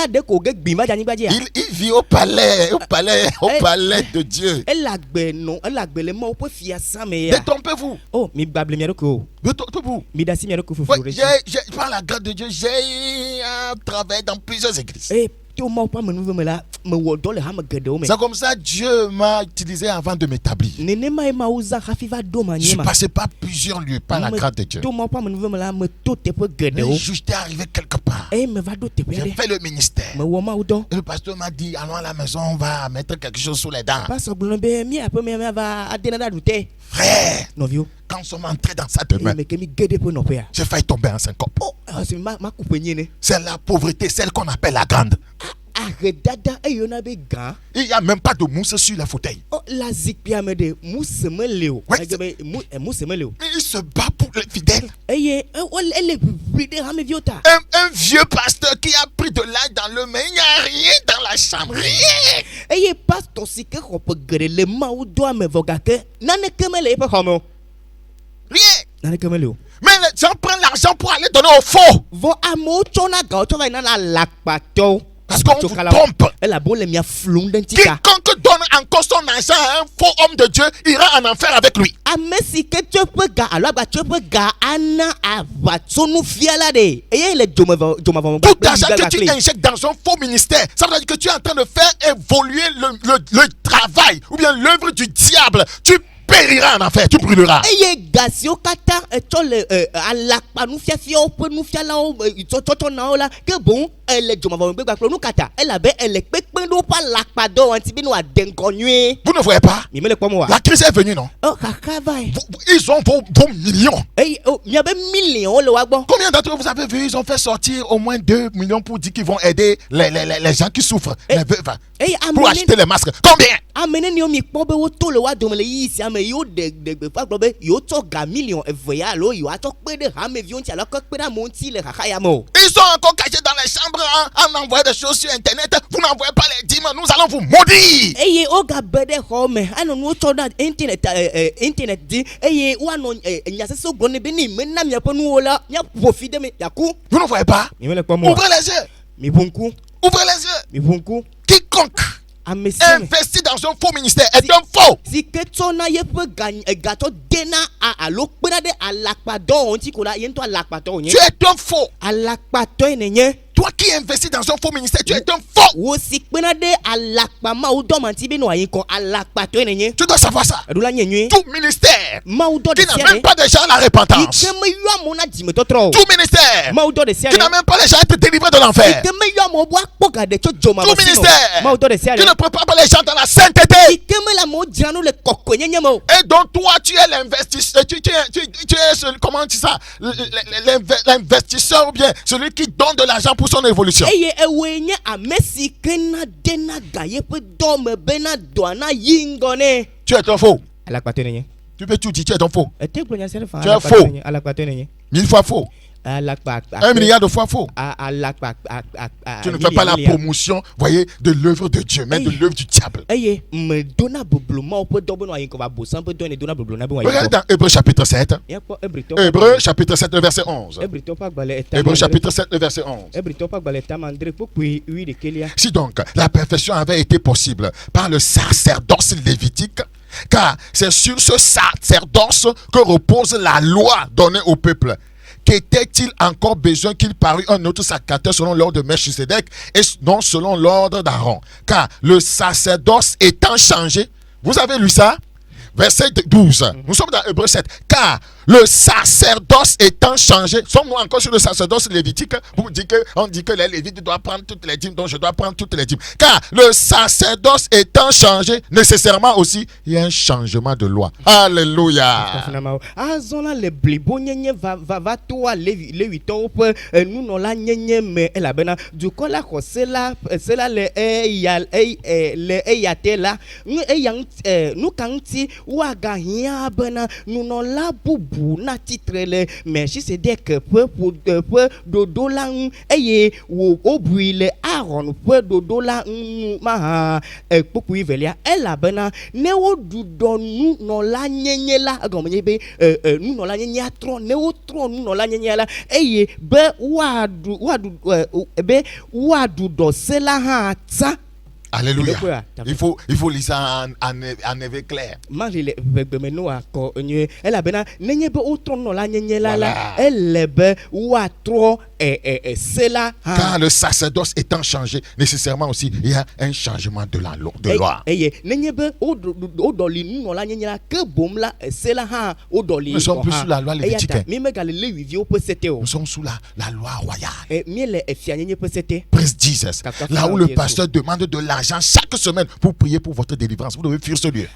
vit au palais de Dieu. Détrompez-vous. Oh, mi bable mi roko. Détrompez-vous. Mi dasi mi roko par la grâce de Dieu, j'ai travaillé dans plusieurs églises. C'est comme ça Dieu m'a utilisé avant de m'établir. Je suis passé par plusieurs lieux par la grâce de Dieu. Mais j'étais arrivé quelque part. J'ai fait le ministère. Et le pasteur m'a dit allons à la maison, on va mettre quelque chose sous les dents. Frère, quand nous sommes entrés dans sa demeure, j'ai failli tomber en syncope. C'est la pauvreté, celle qu'on appelle la grande. Il n'y a même pas de mousse sur le fauteuil. Mais il se bat pour les fidèles. Un vieux pasteur qui a pris de l'âge dans le main, il n'y a rien dans la chambre. Rien. Mais les gens prennent l'argent pour aller donner au faux. Parce qu'on vous trompe. Quiconque donne encore son argent à un faux homme de Dieu ira en enfer avec lui. Tout l'argent que tu injectes dans un faux ministère, ça veut dire que tu es en train de faire évoluer le travail ou bien l'œuvre du diable. Tu périra en enfer, tu brûleras. Vous ne voyez pas? La crise est venue, non? Ils ont vos millions. Combien d'entre vous avez vu? Ils ont fait sortir au moins 2 millions pour dire qu'ils vont aider les gens qui souffrent, les veuves, pour acheter les masques. Combien? Ils sont encore cachés dans les chambres en envoyant des choses sur internet. Vous n'envoyez pas les dîmes, nous allons vous maudire. Vous ne voyez pas? Ouvrez les yeux. Ouvrez les yeux. Mibunku. Quiconque Ameseme. investi dans un faux ministère est un faux. Si que tona ye peut gagner gato dena a lokpena de alakpado onti kola yento alakpato onye. Tu es un faux. Alakpato enenye. Toi qui investis dans un faux ministère, tu es un faux. Wo si kpena de alakpa ma udo manti be no ayin ko alakpato enenye. Tu dois savoir ça. Adula nyenye. Tout ministère Ma udo de qui n'a siade. même pas de gens à la repentance. Ikeme yo amona dime totro. Tout ministère Ma udo de qui siade. n'a même pas les gens à être délivrés de l'enfer. Ikeme yo amo bo akpoga de cho joma Tout masino. ministère Ma udo de siade. qui ne prépare pas les gens dans la sainteté. Ikeme la mo jano le kokko nyenye mo. Et donc toi, tu es l'investisseur, tu es celui, comment on dit ça, l'investisseur ou bien celui qui donne de l'argent pour son évolution. Eye ewenye amesi kena dena gaye pe dome bena doana yingone. Tu es un faux. Alakpato enenye. Tu peux tout dire, tu es un faux. Ete glonya serfa. Tu es faux. Alakpato enenye. 1000 fois faux. 1 milliard de fois faux. Tu ne fais pas la promotion, voyez, de l'œuvre de Dieu, mais de l'œuvre du diable. Eye me dona bobloma o pe dobo no ayin ko ba bosan pe donne dona boblona be wa. Regarde dans Hébreux chapitre 7. Hébreux chapitre 7, le verset 11. Hébreux chapitre 7, le verset 11. Si donc la perfection avait été possible par le sacerdoce lévitique, car c'est sur ce sacerdoce que repose la loi donnée au peuple, qu'était-il encore besoin qu'il parût un autre sacrificateur selon l'ordre de Melchisedec et non selon l'ordre d'Aaron? Car le sacerdoce étant changé, vous avez lu ça? Verset 12. Nous sommes dans Hébreux 7. Car le sacerdoce étant changé, sommes-nous encore sur le sacerdoce lévitique pour dire que on dit que les lévites doivent prendre toutes les dîmes, donc je dois prendre toutes les dîmes. Car le sacerdoce étant changé, nécessairement aussi, il y a un changement de loi. Alléluia. Azona le blibo nyenye va toi le 8 ans pe nous non la nyenye me la bena du kola ko cela le le yatela nous kanti waga hia bena nous non la bubu na titre le Melchisedec peu dodo la eye wo obui le Aaron peu dodo la ma popu ivelia ela bena ne wo dudo nous non la nyenye la agomye be nous non la nyenye atro ne wo tro nous non la nyenye la eye be wadu do sela ha ta. Alléluia. Il faut lire ça en évêque clair. Car le sacerdoce étant changé, nécessairement aussi, il y a un changement de la loi. Nous sommes plus sous la loi lévitique. Nous sommes sous la loi royale. Praise Jesus. Là où le pasteur demande de l'argent chaque semaine pour prier pour votre délivrance, vous devez fuir ce lieu.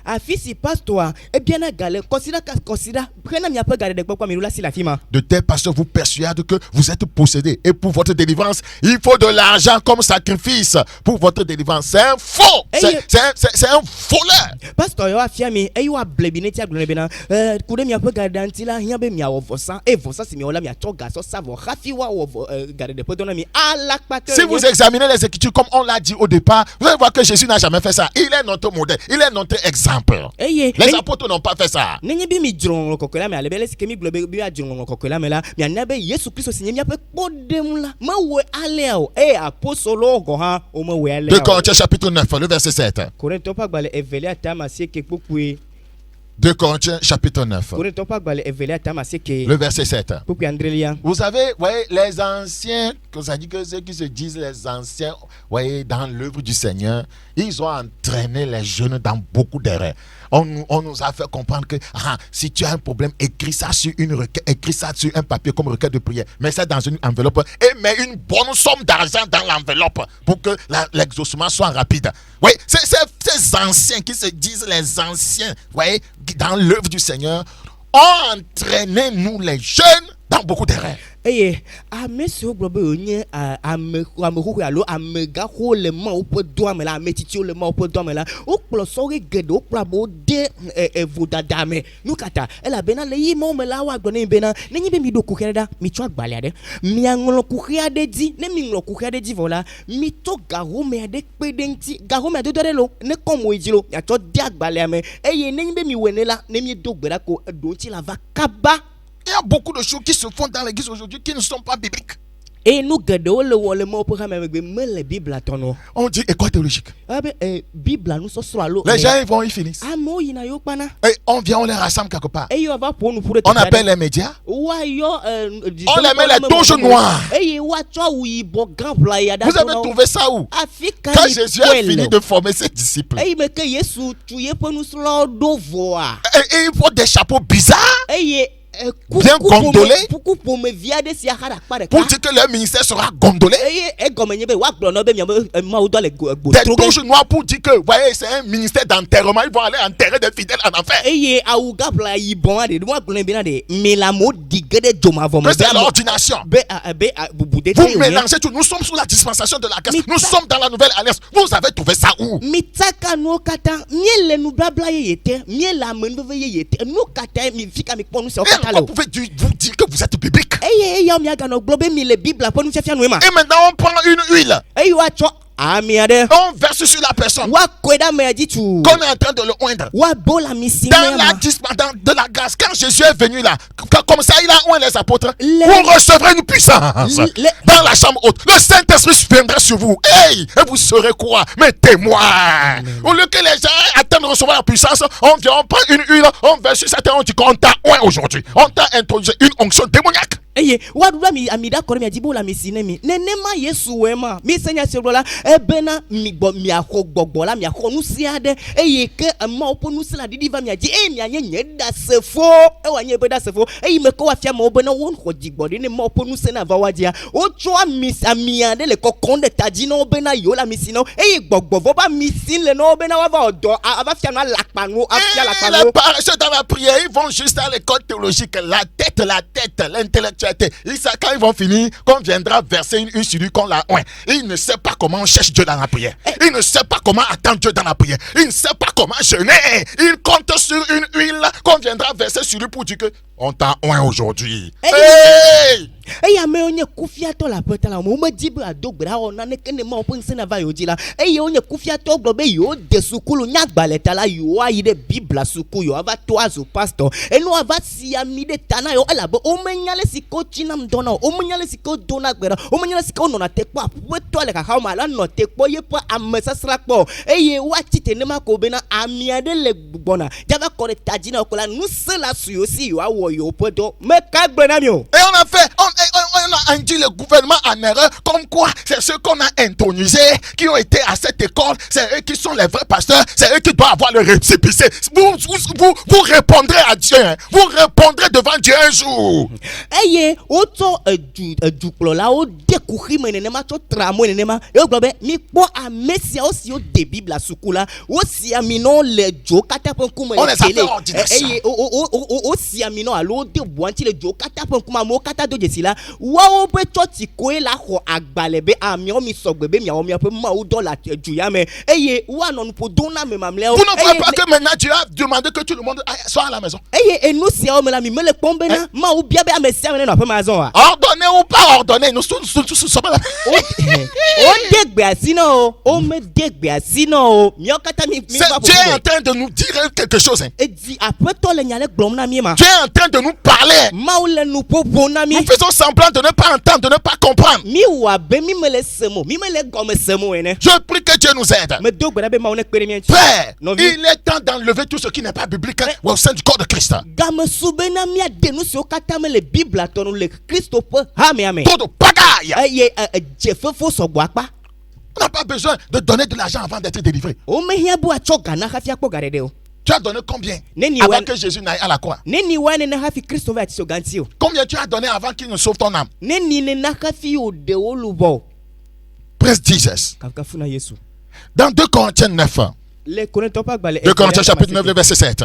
De tels pasteurs vous persuadent que vous êtes possédés et pour votre délivrance, il faut de l'argent comme sacrifice pour votre délivrance. C'est un faux. C'est un voleur. Pasteur yo afiami eyo ablebine ti aglone bena kude mi apegada ntila hia be mi awovosa evosa si mi ola mi atoga so savo rafi wa garde de podona mi alakpato. Si vous examinez les Écritures comme on l'a dit au départ, vous allez voir que Jésus n'a jamais fait ça. Il est notre modèle, il est notre exemple. Les apôtres n'ont pas fait ça. Nenye bi mi dron kokola mi alebele sikemi globe bi adron kokola mi la mi anabe Yesu Kristo sinye mi ape podem la ma we aleo apostolo go ha o ma we aleo. 2 Corinthiens chapitre 9 le verset 7. 2 Corinthiens chapitre 9 le verset 7. Vous savez, voyez, les anciens, que ça dit que ceux qui se disent les anciens, voyez, dans l'œuvre du Seigneur, ils ont entraîné les jeunes dans beaucoup d'erreurs. On nous a fait comprendre que si tu as un problème, écris ça sur un papier comme requête de prière. Mets ça dans une enveloppe et mets une bonne somme d'argent dans l'enveloppe pour que l'exaucement soit rapide. Oui, ces anciens qui se disent les anciens, voyez, dans l'œuvre du Seigneur, ont entraîné nous les jeunes dans beaucoup d'erreurs. Monsieur Globe onye amehu alo amega ho le ma opo do amela ametiti le ma opo do amela okplo sori gede okpla bo de evodada me nukata ela bena le yi mo mela wa gbone bena nenyi be mi do kukereda mi twa gbale ade mi anlo kukerade di ne mi nlo kukerade di vola mi to garo me ade pedenti garo me ade do lo ne komo ejilo ya to di agbale ame nenyi be mi wenela ne mi do gbera ko do ti la va kaba. Il y a beaucoup de choses qui se font dans l'église aujourd'hui qui ne sont pas bibliques. Et nous gardons le mot pour même la Bible à ton nom. On dit école théologique. Bible nous sommes Les gens ils vont, ils finissent. Et on vient, on les rassemble quelque part. On appelle les médias. On les met les touches noires. Vous avez trouvé ça où? Quand Jésus a fini de former ses disciples. Et il faut des chapeaux bizarres. Bien gondolés pour dire que leur ministère sera gondolé. Des touches noires pour dire que voyez, c'est un ministère d'enterrement. Ils vont aller enterrer des fidèles en enfer. Que c'est l'ordination. Vous mélangez tout. Nous sommes sous la dispensation de la grâce. Nous sommes dans la nouvelle alliance. Vous avez trouvé ça où? Vous pouvez vous dire que vous êtes biblique. Et maintenant on prend une huile. On verse sur la personne qu'on est en train de le oindre. Dans la dispensation de la grâce, quand Jésus est venu là, comme ça il a oint les apôtres, vous recevrez une puissance dans la chambre haute. Le Saint-Esprit viendra sur vous. Et vous serez quoi? Mes témoins. Au lieu que les gens attendent de recevoir la puissance, on vient, on prend une huile, on verse sur certains, on dit qu'on t'a oint aujourd'hui. On t'a introduit une onction démoniaque. Amida Koremi Adibo la misinemi. Nenema Yesu ema. Mi senya sebrola ebena mi akogbola mi akonusiade eyeke ma oponusila didiva mi aji mi anye da sefo wanye beda sefo meko afia ma obena won khojigbode ne ma oponusena vawadia ocho amiade le kokonde tadino obena yo la misino gbogbovo ba misin le no obena wa va odo ava fia na lakpanu afia lakpanu. Les paresseux dans la prière, ils vont juste à l'école théologique, la tête, l'intellectualité. Quand ils vont finir, qu'on viendra verser une huile sur lui, qu'on la oint. Il ne sait pas comment on cherche Dieu dans la prière. Il ne sait pas comment attendre Dieu dans la prière. Il ne sait pas comment jeûner. Il compte sur une huile qu'on viendra verser sur lui pour dire que on t'a oint aujourd'hui. Hey! Onye kufiato la peta la mo dibe adogbra ona ne kene ma opon sena va yoji la onye kufiato globe yo de sukulu nyagbaleta la yo ayi de bible suku yo ava toazo pastor eno ava si ami de tana yo alabo o menyale siko chinam dona o menyale siko dona gbera o menyale siko no na tekpo apueto ale ka ha ma la no tekpo ye po amesasra kpo wa tite ne ma ko be na amiade le gbona java ko de tajina ko la nu sela suyo si yo awo yo podo me ka gbena mi o. Et on a fait on a induit le gouvernement en erreur, comme quoi c'est ceux qu'on a intronisés, qui ont été à cette école, c'est eux qui sont les vrais pasteurs, c'est eux qui doivent avoir le récépissé. Vous répondrez à Dieu, hein. Vous répondrez devant Dieu un jour. Oto du la o découvrir menema to tramo menema yo globe mi po amesia aussi o de bible la sukula aussi amino le jo katapon kuma on les a fait ordination. Aussi amino alo de boanti le jo katapon kuma mo kata do jesila wa o pe choti ko la ho agbalebe amio mi sogbebe mi awon mi pe ma o dollar juya me wa non po dona me mamle. Vous ne voyez pas que maintenant Dieu a demandé que tout le monde soit à la maison. Et nous si o me la mi mele pombe na ma o bia be amesia me na pe maison a. Ordonné ou pas ordonné, nous sommes là. C'est Dieu est en train de nous dire quelque chose. Hein. Dieu est en train de nous parler. Nous faisons semblant de ne pas entendre, de ne pas comprendre. Je prie que Dieu nous aide. Père, il est temps d'enlever tout ce qui n'est pas biblique au sein du corps de Christ. Trop de pagaille. On n'a pas besoin de donner de l'argent avant d'être délivré. Tu as donné combien avant que Jésus n'aille à la croix? Combien tu as donné avant qu'il ne sauve ton âme? Presse Jesus. Dans 2 Corinthiens 9. 2 Corinthiens chapitre 9, le verset 7.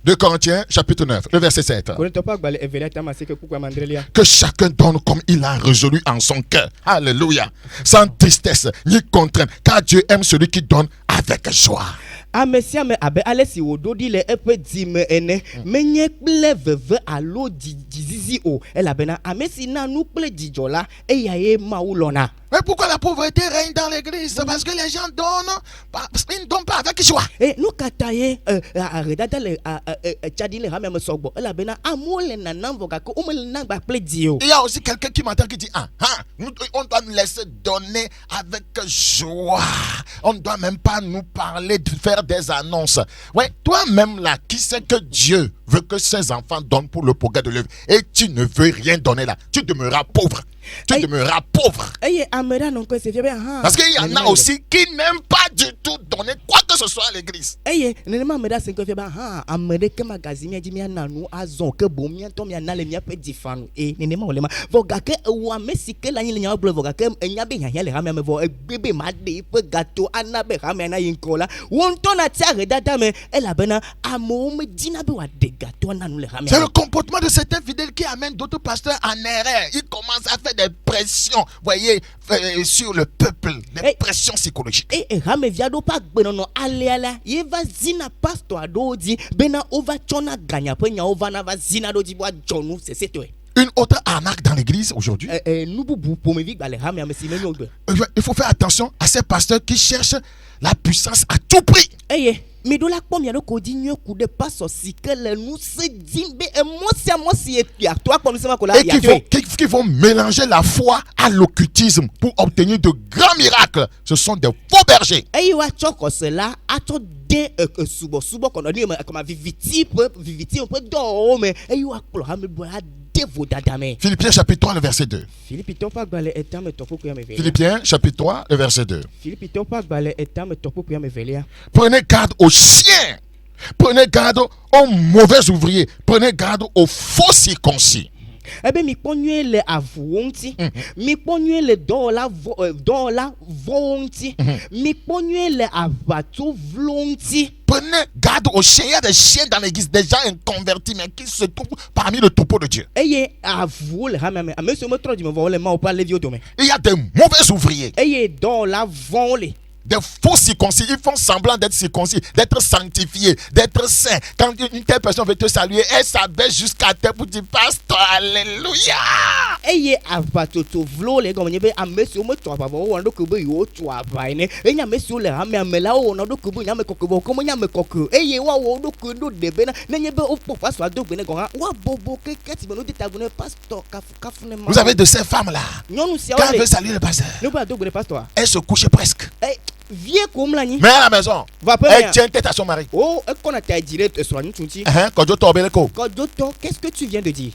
2 Corinthiens chapitre 9, le verset 7. Que chacun donne comme il a résolu en son cœur. Alléluia. Sans tristesse ni contrainte. Car Dieu aime celui qui donne avec joie. Amesia me abe alesi wododi le epe dime ene menye kple veve alo dizizi o elabena amesi na nu kple dijola eya ye maulona. Mais pourquoi la pauvreté règne dans l'église? Parce que les gens donnent, ils ne donnent pas avec joie. Et nous kataye redada le tchadi le rame sogbo elabena amole na namvoka ko umel na ba ple dio. Il y a aussi quelqu'un qui m'entend qui dit on doit nous laisser donner avec joie. On ne doit même pas nous parler de faire des annonces. Ouais, toi-même là, qui sait que Dieu veut que ses enfants donnent pour le progrès de l'œuvre et tu ne veux rien donner là, tu demeureras pauvre. Tu demeureras pauvre. Parce qu'il y en a aussi qui n'aiment pas du tout donner quoi que ce soit à l'église. C'est le comportement de certains fidèles qui amène d'autres pasteurs en erreur. Ils commencent à faire des pressions, voyez, sur le peuple, des pressions psychologiques. Une autre arnaque dans l'église aujourd'hui. Il faut faire attention à ces pasteurs qui cherchent la puissance à tout prix. Mais de la combien de codines coup de passe aussi que les nous se disent qui vont mélanger la foi à l'occultisme pour obtenir de grands miracles. Ce sont des faux bergers. Philippiens chapitre 3 le verset 2. Philippiens chapitre 3 le verset 2. Prenez garde aux chiens. Prenez garde aux mauvais ouvriers. Prenez garde aux faux circoncis. Mi ponye le avouonti, mi ponye le dola volonti, mi ponye le avato volonti. Prenez garde aux chiens. Il y a des chiens dans l'église, des gens inconvertis, mais qui se trouvent parmi le troupeau de Dieu. Il y a des mauvais ouvriers. Des faux circoncis, ils font semblant d'être circoncis, d'être sanctifiés, d'être saints. Quand une telle personne veut te saluer, elle s'abaisse jusqu'à terre pour dire pasteur, alléluia. Vous avez de ces femmes là, quand elle veut saluer le pasteur, elle se couche presque. Mais à la maison, elle tient tête à son mari. Qu'est-ce que tu viens de dire?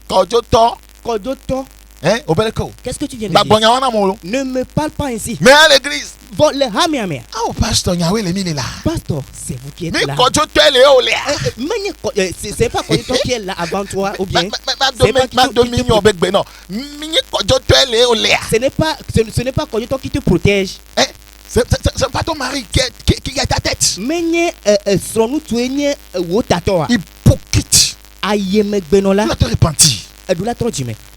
Qu'est-ce que tu viens de dire? Ne me parle pas ainsi. Mais à l'église, pasteur, c'est vous qui êtes là. C'est pas Kojoto qui est là avant toi ou bien ce n'est pas Kojoto qui te protège. C'est pas ton mari qui a ta tête. Hypocrite. Tu dois te repentir.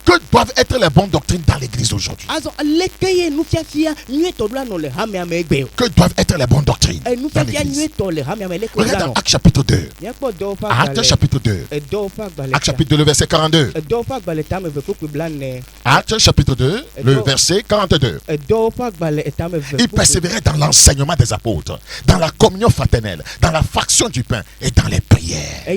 Que doivent être les bonnes doctrines dans l'église aujourd'hui? Que doivent être les bonnes doctrines dans l'église? Regarde dans Actes chapitre 2. Actes chapitre 2. Actes chapitre 2, le verset 42. Actes chapitre 2, le verset 42. Il persévérait dans l'enseignement des apôtres, dans la communion fraternelle, dans la fraction du pain et dans les prières.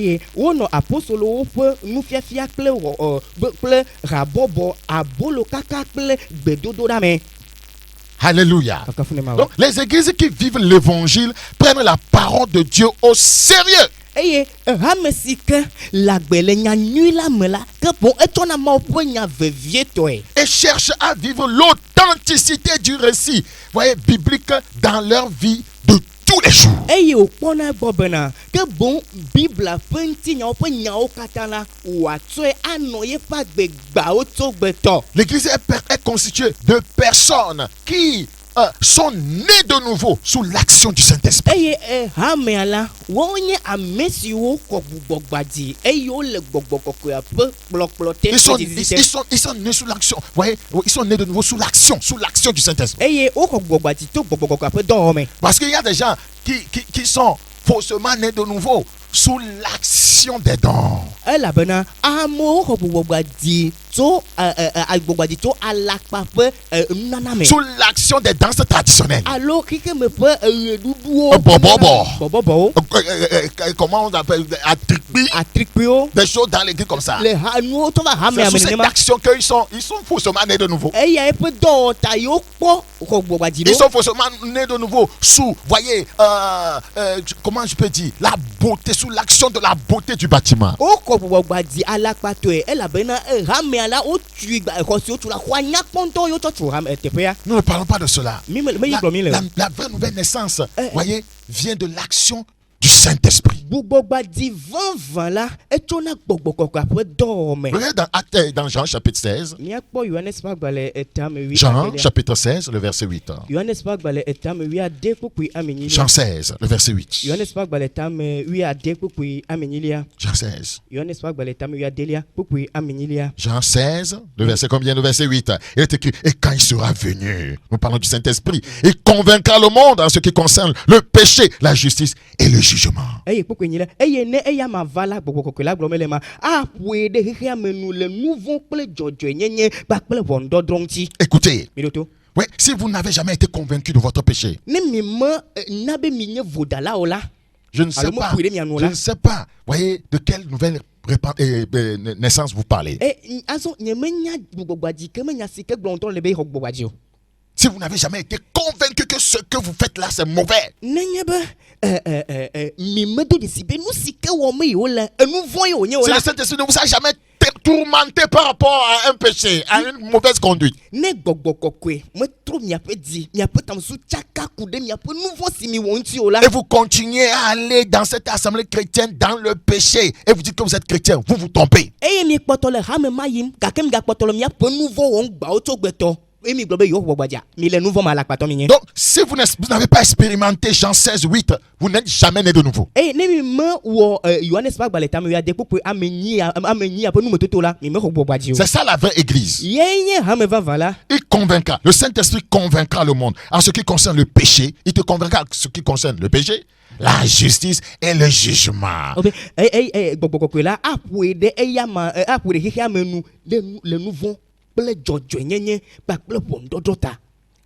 Alléluia. Donc les églises qui vivent l'évangile prennent la parole de Dieu au sérieux. Et cherchent à vivre l'authenticité du récit, voyez, biblique dans leur vie de tous les jours. L'église est constituée de personnes qui sont nés de nouveau sous l'action du Saint-Esprit. Ils sont nés sous l'action. Vous voyez, ils sont nés de nouveau sous l'action du Saint-Esprit. Parce qu'il y a des gens qui sont faussement nés de nouveau sous l'action des dons. elabena amewo xɔ gbogbogbaɖi tso gbogbogbaɖi tso alakpa ƒe nunana me Sous l'action des danses traditionnelles. alo keke me ƒe ɣeɖuɖuwo Bɔbɔbɔ. bɔbɔbɔwo Comment on appelle atricpi, atrikpuiwo des choses dans l'église comme ça. le nuwo tɔ va hamea C'est me sous cette nenema action qu'ils sont faussement nés de nouveau. eya eƒe dɔwɔta yiwo kpɔ xɔ gbogbogbaɖi Ils ɖo sont faussement nés de nouveau sous, voyez, comment je peux dire, la beauté, sous l'action de la beauté du bâtiment. wokɔ gbogbogbaɖi alakpatɔe elabena hamea la wotui xɔ si wotu la xɔa nyakpɔntɔ yiwo tsɔ tso teƒea Nous ne parlons pas de cela. meyi gblɔ mi le La vraie nouvelle naissance, voyez, vient de l'action du Saint-Esprit. gbogbogbaɖi vavã la etsona gbɔgbɔ kɔkɔe ƒe dɔwɔ me Regardez dans Actes, dans Jean chapitre 16. míakpɔ yohanes ƒe agbalẽ etame Jean chapitre 16, le verset 8. yohanes ƒe agbalẽ etame wuiade kpukpui amenyilia Jean 16, le verset 8. yohanes ƒe agbalẽ etame wuiade kpukpui amenyilia Jean 16. yohanes ƒe agbalẽ etame wuiadelia kpukpui amenyilia Jean 16, le verset combien? Le verset 8. Il est écrit, et quand il sera venu, nous parlons du Saint-Esprit, il convaincra le monde en ce qui concerne le péché, la justice et le jugement. eye kpukpui nyi la eye ne eya ma va la gbɔgbɔ kɔkɔe la gblɔ me le ma aƒoe ɖe xexea me nu le nu vɔ̃ kple dzɔdzɔenyenye kpakple ʋɔnudɔdrɔ̃ ŋuti Écoutez, mi ɖo to ouais, si vous n'avez jamais été convaincu de votre péché, ne mi me na be mi nye vodalawo la je ne sais Alors, pas, moi, pour je ne sais pas, voyez, de quelle nouvelle naissance vous parlez. azɔ nye menya gbogbogbaɖi ke menya si ke gblɔ ŋutɔ le be xɔ gbogbogbaɖi o Si vous n'avez jamais été convaincu que ce que vous faites là, c'est mauvais, nenye be mi medo ɖesi be nu si ke wɔm yiwo le enu vɔ̃ yi wònye o si la le Saint-Esprit ne vous a jamais tourmenté par rapport à un péché, à une mauvaise conduite, ne gbɔgbɔ kɔkɔe metro miaƒe dzi miaƒe tamusu tsaka ku ɖe miaƒe nu vɔ̃ si mi wɔ ŋuti o la et vous continuez à aller dans cette assemblée chrétienne dans le péché, et vous dites que vous êtes chrétien, vous vous trompez. eye mi kpɔtɔ le hame ma yim gake mi gakpɔtɔ le miaƒe nu vɔ̃ wɔm gbawo tso gbetɔ eye mi gblɔ be yewo gbogbogbaɖia mi le nu vɔ̃ me alakpatɔ mi nye Donc, si vous n'avez pas expérimenté Jean 16, 8, vous n'êtes jamais né de nouveau. eye ne mi me wɔ yohanes ƒe agbalẽ tame wuiade kpukpui amenyi ƒe numetoto la mi me xɔ gbogbogbaɖi o C'est ça la vraie église. yeye nye hame vavã la Il convaincra, le Saint-Esprit convaincra le monde en ce qui concerne le péché. Il te convaincra en ce qui concerne le péché, la justice et le jugement. obe gbɔgbɔ kɔkɔe la aƒoe ɖe eya ma aƒoe ɖe xexea me nu le nu vɔ̃ kple dzɔdzɔenyenye kpakple ʋɔnudɔdrɔ̃ ta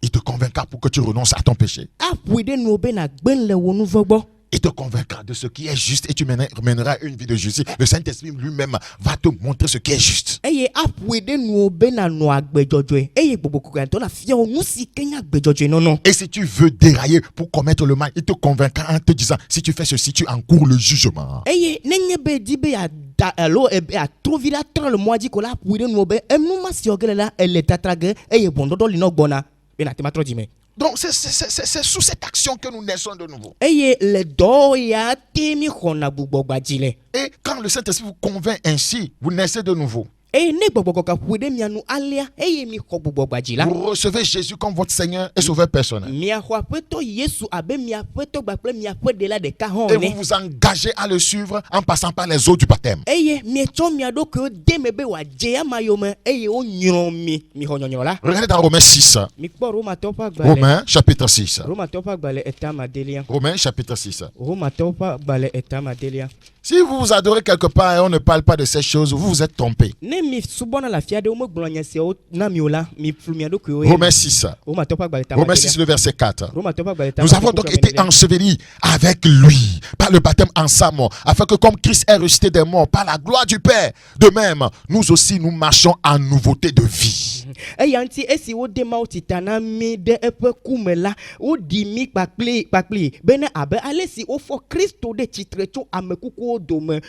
Il te convaincra pour que tu renonces à ton péché. aƒoe ɖe nuwo be nàgbe le wo nu vɔ̃ gbɔ Il te convaincra de ce qui est juste et tu mèneras une vie de justice. Le Saint-Esprit lui-même va te montrer ce qui est juste. eye aƒoe ɖe nuwo be nànɔ agbedzɔdzɔe eye gbɔgbɔ kɔkɔe ŋutɔ la fia wo nu si ke nye agbedzɔdzɔe nɔnɔ Et si tu veux dérailler pour commettre le mal, il te convaincra en te disant, si tu fais ceci, tu encours le jugement. eye nenye be di be ada alo atro vi la trɔ le mɔa dzi ko la aƒoe ɖe nuwo be enu ma si wɔ ge le la ele tatra ge eye ʋɔnudɔdrɔ̃ li nɔ gbɔna be nàte ma trɔ dzi me Donc c'est sous cette action que nous naissons de nouveau. eye le dɔ ya te mi xɔna gbogbogbaɖi le Et quand le Saint-Esprit vous convainc ainsi, vous naissez de nouveau. eye ne gbɔgbɔ kɔkɔe aƒoe ɖe mia nu alea eye mi xɔ gbogbogbaɖi la Vous recevez Jésus comme votre Seigneur et Sauveur personnel. miaxɔ aƒetɔ yesu abe miaƒe tɔgba kple miaƒe ɖela ɖeka hã Et ene vous vous engagez à le suivre en passant par les eaux du baptême. eye mietsɔ mia ɖokuiwo de me be wòadze ama yome eye wonyrɔ mi xɔ nyɔnyrɔ la Regardez dans Romains 6. mikpɔ romatɔwo ƒe agbalẽ Romains chapitre 6. romatɔwo ƒe agbalẽ etamadelia Romains chapitre 6. romatɔwo ƒe agbalẽ etamadelia Si vous vous adorez quelque part et on ne parle pas de ces choses, vous vous êtes trompé. ne mi subɔna le afi aɖe womegblɔ nya siawo na mi o la mi flu mia ɖokuiwo ye. Romains 6. romatɔwo ƒe agbalẽ Romains etamadelia 6, le verset 4. romatɔwo ƒe agbalẽ Nous avons donc été ensevelis avec lui par le baptême en sa mort, afin que comme Christ est ressuscité des morts par la gloire du Père, de même, nous aussi nous marchons en nouveauté de vie. eya ŋuti esi wode mawo tita na mi ɖe eƒe ku me la woɖi mi kpakpli bena abe ale si wofɔ kristo ɖe tsitre tso ame kukuwo dome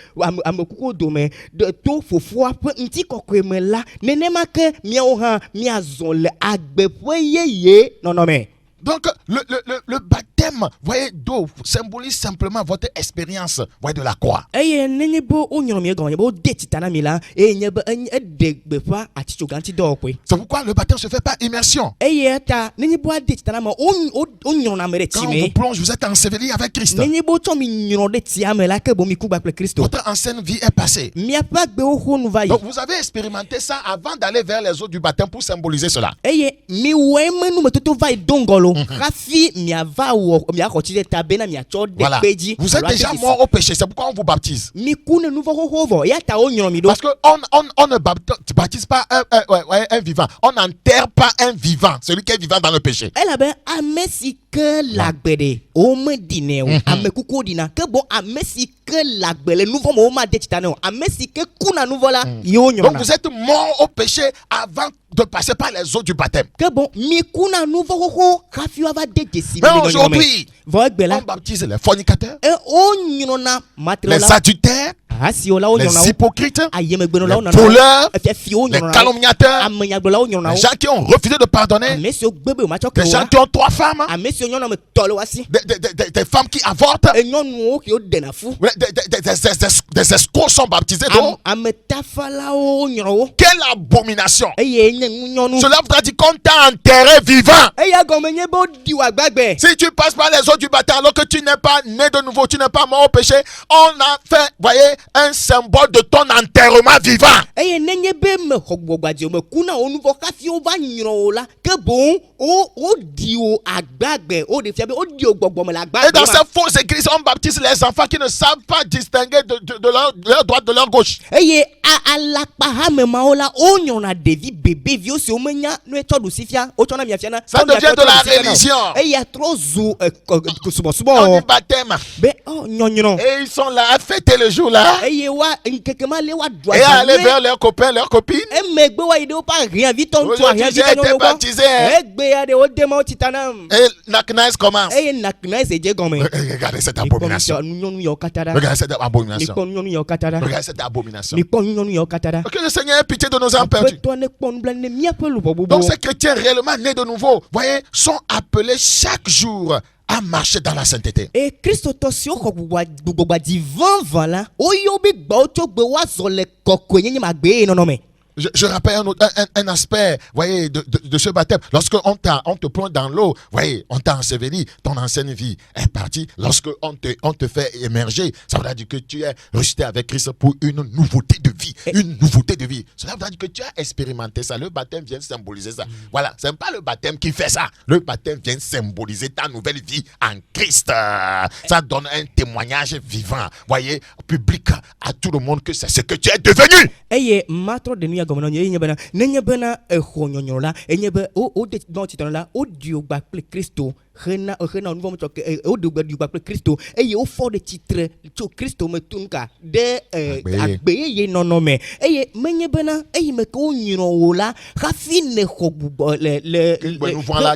to fofoa ƒe ŋutikɔkɔe me la nenema ke miawo hã miazɔ le agbeƒe yeye nɔnɔme. Donc, le baptême, voyez, d'eau symbolise simplement votre expérience, voyez, de la croix. eye nenye be wonyrɔ mi egɔme be wode tita na mi la eye nye be eɖe gbeƒã atitsoga ŋuti dɔwɔƒe C'est pourquoi le baptême se fait par immersion. eye ta nenye be woade tita na me wonyrɔna me ɖe tsi Quand on me vous plonge, vous êtes enseveli avec Christ. nenye be wotsɔ mi nyrɔ ɖe tsia me la ke bo mi ku gba kple kristo Votre ancienne vie est passée. miaƒe agbewo xo nu va yi Donc, vous avez expérimenté ça avant d'aller vers les eaux du baptême pour symboliser cela. eye miwɔ eme numetoto va yi do ŋgɔ lo hafi miava wɔ Voilà. Vous êtes déjà mort au péché. C'est pourquoi on vous baptise. Parce qu'on ne baptise pas un vivant. On n'enterre pas un vivant. Celui qui est vivant dans le péché. Donc vous êtes mort au péché avant de passer par les eaux du baptême. Mais aujourd'hui, on baptise les fornicateurs, les adultères, les hypocrites, les voleurs, les calomniateurs, les gens qui ont refusé de pardonner, les gens qui ont 3 femmes, des femmes qui avortent, des escrocs sont baptisés. Quelle abomination! Cela voudra dire qu'on t'a enterré vivant. Si tu passes par les eaux du baptême alors que tu n'es pas né de nouveau, tu n'es pas mort au péché, on a fait, voyez, un symbole de ton enterrement vivant. Et dans ces fausses églises, on baptise les enfants qui ne savent pas distinguer de leur droite de leur gauche. Ça devient de la religion. On dit baptême. Et ils sont là à fêter le jour là. Et à aller vers leurs copains, leurs copines. Aujourd'hui, j'ai été baptisé. Et la CNAS commence. Regardez cette abomination. Regardez cette abomination. Regardez cette abomination. Que le Seigneur ait pitié de nos âmes perdues. Donc ces chrétiens réellement nés de nouveau, voyez, sont appelés chaque jour à marcher dans la sainteté. Et Christ tosio ko gbogbo divan vala oyobi gba ocho gbe wa zo le kokoyin ni magbe no me. Je rappelle un aspect, voyez, de ce baptême. Lorsque on te plonge dans l'eau, voyez, on t'a enseveli, ton ancienne vie est partie. Lorsque on te fait émerger, ça veut dire que tu es rejeté avec Christ pour une nouveauté de vie. Une nouveauté de vie. Cela veut dire que tu as expérimenté ça. Le baptême vient symboliser ça. Voilà, c'est pas le baptême qui fait ça. Le baptême vient symboliser ta nouvelle vie en Christ. Ça donne un témoignage vivant, voyez, public à tout le monde que c'est ce que tu es devenu. Eye matro de nuya gomono nye bana nenye bana ehonyonyola enye be o de no titanola o dio gba ple Kristo rena nouveau moto o dio gba ple Kristo eye o fo de titre to Kristo metunka de agbeye nono me eye menye bana eye me ko nyiro la rafine ko le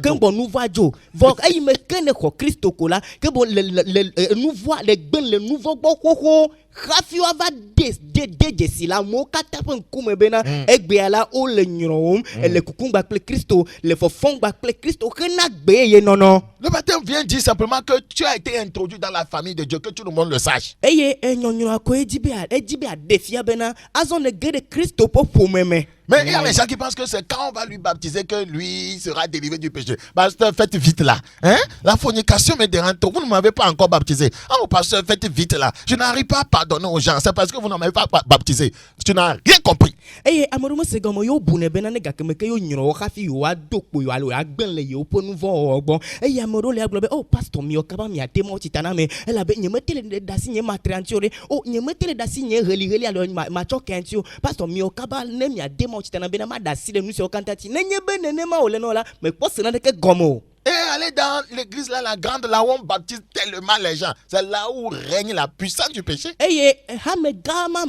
kembo nouveau ajo vo eye me kene ko Kristo ko la kembo le nouveau le ben le nouveau boko Rafi va de si la mo katapen kume bena egbe ala o le nyoro le kukumba ple Kristo le fofon ba ple Kristo kena gbe ye nono. Le baptême vient dire simplement que tu as été introduit dans la famille de Dieu, que tout le monde le sache. Eye nyonyo ko ejibe a defia bena azon le gbe de Kristo po meme. Mais il y a des gens qui pensent que c'est quand on va lui baptiser que lui sera délivré du péché. Pasteur, faites vite là. Hein? La fornication me dérange. Vous ne m'avez pas encore baptisé. Oh, pasteur, faites vite là. Je n'arrive pas à pardonner aux gens. C'est parce que vous ne m'avez pas baptisé. Tu n'as rien compris. Eh, amorumo segomo yo bune benane gakemeke yo nyiro khafi yo adokpo yo alo agbenle yo ponuvo ogbon. Eh, amoro le aglobe. Oh, pasteur mi okaba mi ademo titana me. Ela be nyemetele dasi nye matrantiore. Oh, nyemetele dasi nye reli alo ma chokentio. Pasteur mi okaba ne mi ademo titana bena ma dasi le nusi okantati. Nenye benene ma ole no la. Mais poste na de ke gomo. Et aller dans l'église là, la grande, là où on baptise tellement les gens. C'est là où règne la puissance du péché. Eh, hamegama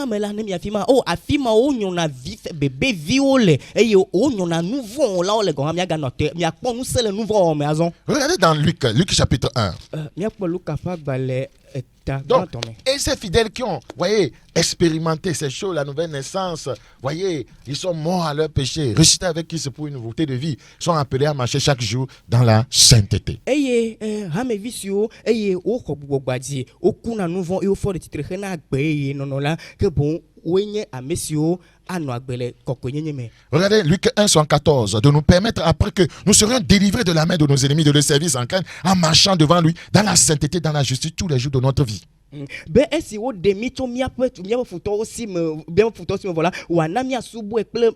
me la nemi afima. Oh, afima o nyona vif bébé viole. Eh, o nyona nouveau là o le gon miaga note. Mia pon nous c'est le nouveau maison. Regardez dans Luc chapitre 1. Mia pon Luc fa balé. Donc, et ces fidèles qui ont, voyez, expérimenté ces choses, la nouvelle naissance, voyez, ils sont morts à leur péché, ressuscités avec Christ pour une nouveauté de vie, sont appelés à marcher chaque jour dans la sainteté. Regardez Luc 1, 114, de nous permettre après que nous serions délivrés de la main de nos ennemis, de le service en crainte, en marchant devant lui dans la sainteté, dans la justice tous les jours de notre vie. be esi wo de mi to miape futo si me bien futo si me voilà wana mia subu ekple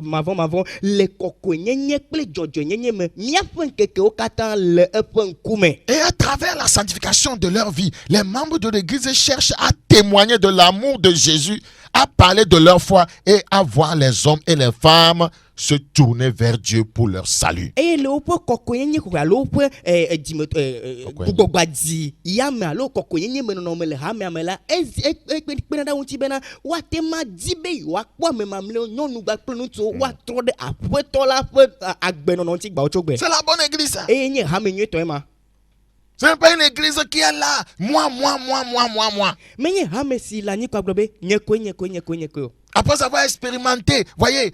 mavon le koko nyenye kple jojo nyenye me miape nkeke o katan le epe nkume. Et à travers la sanctification de leur vie, les membres de l'église cherchent à témoigner de l'amour de Jésus, à parler de leur foi et à voir les hommes et les femmes se tourner vers Dieu pour leur salut. Et le opo koko nyenye ko alo opo gbogbadi yame alo koko nyenye me no me le ha me amela ekpe na unti bena wa tema dibe wa kwa me mamle nyonu gba plenu to wa tro de apeto la agbe no nti gba ochogbe. C'est la bonne église. Et nye ha me nyu to ema. Ce n'est pas une église qui est là. Moi. Mais nye ha me si la ni kwa globe nye ko. Après avoir expérimenté, voyez,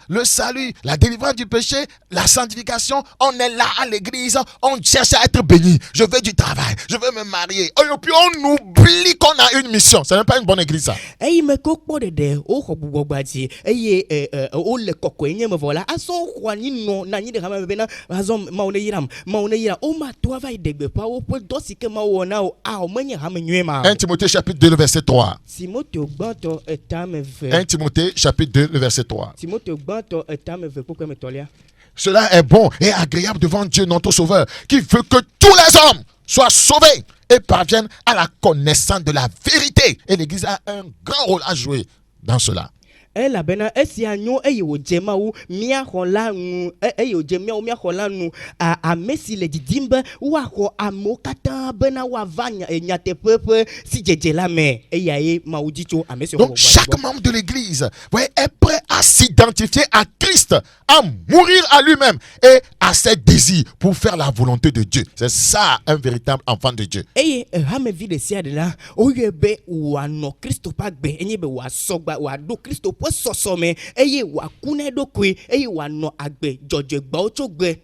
le salut, la délivrance du péché, la sanctification, on est là à l'église, on cherche à être béni. Je veux du travail, je veux me marier. Et puis on oublie qu'on a une mission. Ce n'est pas une bonne église, ça. Et me kokpo de o ko bugbadi et o le koko enye me voilà aso kwani no na nyi de kama be na azon maune yira o ma travail de be pa o po dosi ke ma wona o a o menye ha menwe ma. 1 Timothée chapitre 2 le verset 3. Timothée gbanto etame 1 Timothée chapitre 2 le verset 3. Timothée gbanto etame pourquoi me tolia. Cela est bon et agréable devant Dieu notre Sauveur, qui veut que tous les hommes soient sauvés et parviennent à la connaissance de la vérité. Et l'Église a un grand rôle à jouer dans cela. La bena esi anyo eyo jema u mia hola nu eyo jema u mia hola nu a mesi le didimbe wa ho amokata bena wa vanya nyate pepe si jeje la me eyae maudito a mesi. Donc chaque membre de l'église est prêt à s'identifier à Christ, à mourir à lui-même et à ses désirs pour faire la volonté de Dieu. C'est ça un véritable enfant de Dieu. Et hame vide sia de la oyebe wa no Christo pa gbe enyebe wa sogba wa do Christo sosome eye wa kune dokwe eye wa no agbe jojo gba ochogbe.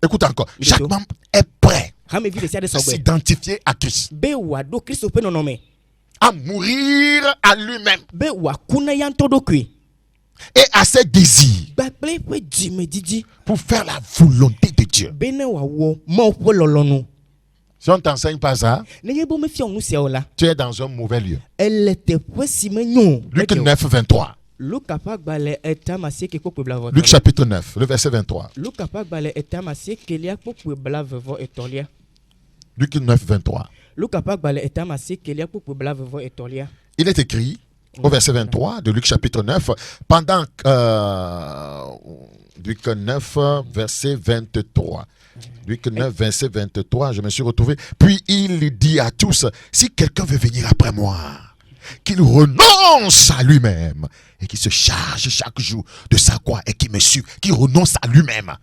Écoute encore, chaque membre est prêt à s'identifier à Christ, be wa do Christo pe nonome à mourir à lui-même be wa kune yanto dokwe et à ses désirs ba ple pe dime didi pour faire la volonté de Dieu. Bene wa wo mo po lolonu. Si on t'enseigne pas ça, tu es dans un mauvais lieu. Luc 9, 23. Luc chapitre 9, le verset 23. Luc 9, 23. Il est écrit au verset 23 de Luc chapitre 9, pendant Luc 9, verset 23. Luc 9, verset 23, je me suis retrouvé. Puis il dit à tous, si quelqu'un veut venir après moi, qu'il renonce à lui-même et qu'il se charge chaque jour de sa croix et qu'il me suive, qu'il renonce à lui-même.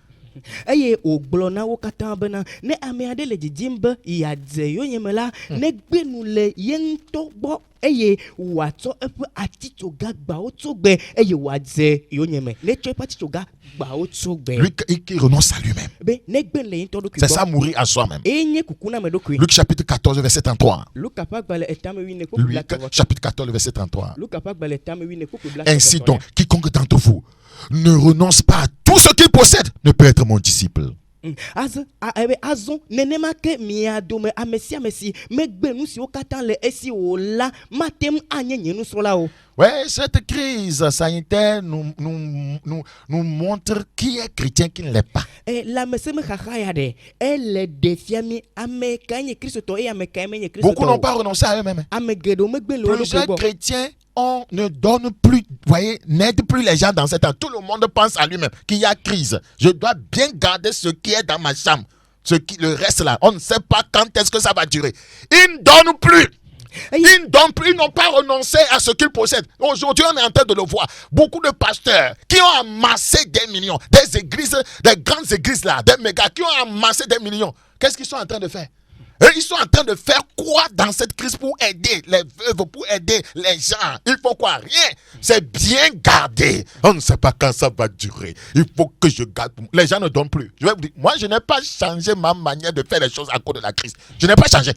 Eye oglona wo katan bena ne ameade le didimbe yadze yo yemela ne gbenu le yento gbo eye wato epe atito gagba otogbe eye wadze yo yeme ne chepa atito gagba otogbe lui qui renonce à lui-même. Be ne gben le yento dokwe c'est ça, mourir à soi-même. Enye kukuna me dokwe. Luc chapitre 14 verset 33. Luc chapitre 14 verset 33. Ainsi ainsi donc quiconque d'entre vous ne renonce pas à tout ce qu'il possède ne peut être mon disciple. Azon nenema ke miado me amesi me gbenu si o katan le esi o la matem anyenye nu so la o. Ouais, cette crise sanitaire nous montre qui est chrétien, qui ne l'est pas. La meseme khaya de elle defiami amekanye Christo et amekanye Christo. Beaucoup n'ont pas renoncé à eux-mêmes. Plusieurs chrétiens ne donne plus, voyez, n'aide plus les gens dans cet temps. Tout le monde pense à lui-même qu'il y a crise. Je dois bien garder ce qui est dans ma chambre. Le reste là, on ne sait pas quand est-ce que ça va durer. Ils ne donnent plus. Ils n'ont pas renoncé à ce qu'ils possèdent. Aujourd'hui, on est en train de le voir. Beaucoup de pasteurs qui ont amassé des millions, des églises, des grandes églises là, des mégas, qui ont amassé des millions. Qu'est-ce qu'ils sont en train de faire? Ils sont en train de faire quoi dans cette crise pour aider les veuves, pour aider les gens? Il faut quoi? Rien. C'est bien gardé. On ne sait pas quand ça va durer. Il faut que je garde. Les gens ne donnent plus. Je vais vous dire, moi, je n'ai pas changé ma manière de faire les choses à cause de la crise. Je n'ai pas changé.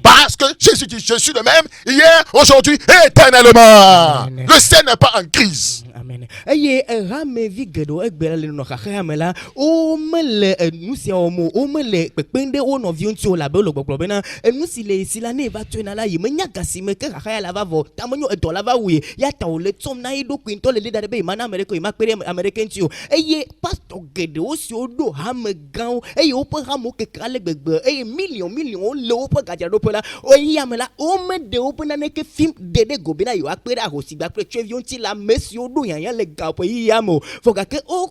Parce que Jésus dit, je suis le même hier, aujourd'hui et éternellement. Amen. Le ciel n'est pas en crise. Amen. Eye rame vi gedo egbela le no khakhaya mela o mele nusia omo o mele pepende o no vi onti o la be lo gbogbo be na nusi le sila ne ba twena la yime nya gasi me ke khakhaya la va vo tamonyo e dola va wi ya ta o le tom na ido kwinto le da be mana america ma pere american ti o eye pastor gedo o si o do ha me gan eye o pe ha mo ke kale gbegbe eye million o le o pe gaja do pe la o yi amela o me de o pe na ne ke film dede go be na yo apere ahosi gba pre twe vi onti la mesi o do yan le gapo yi yamo foga ke o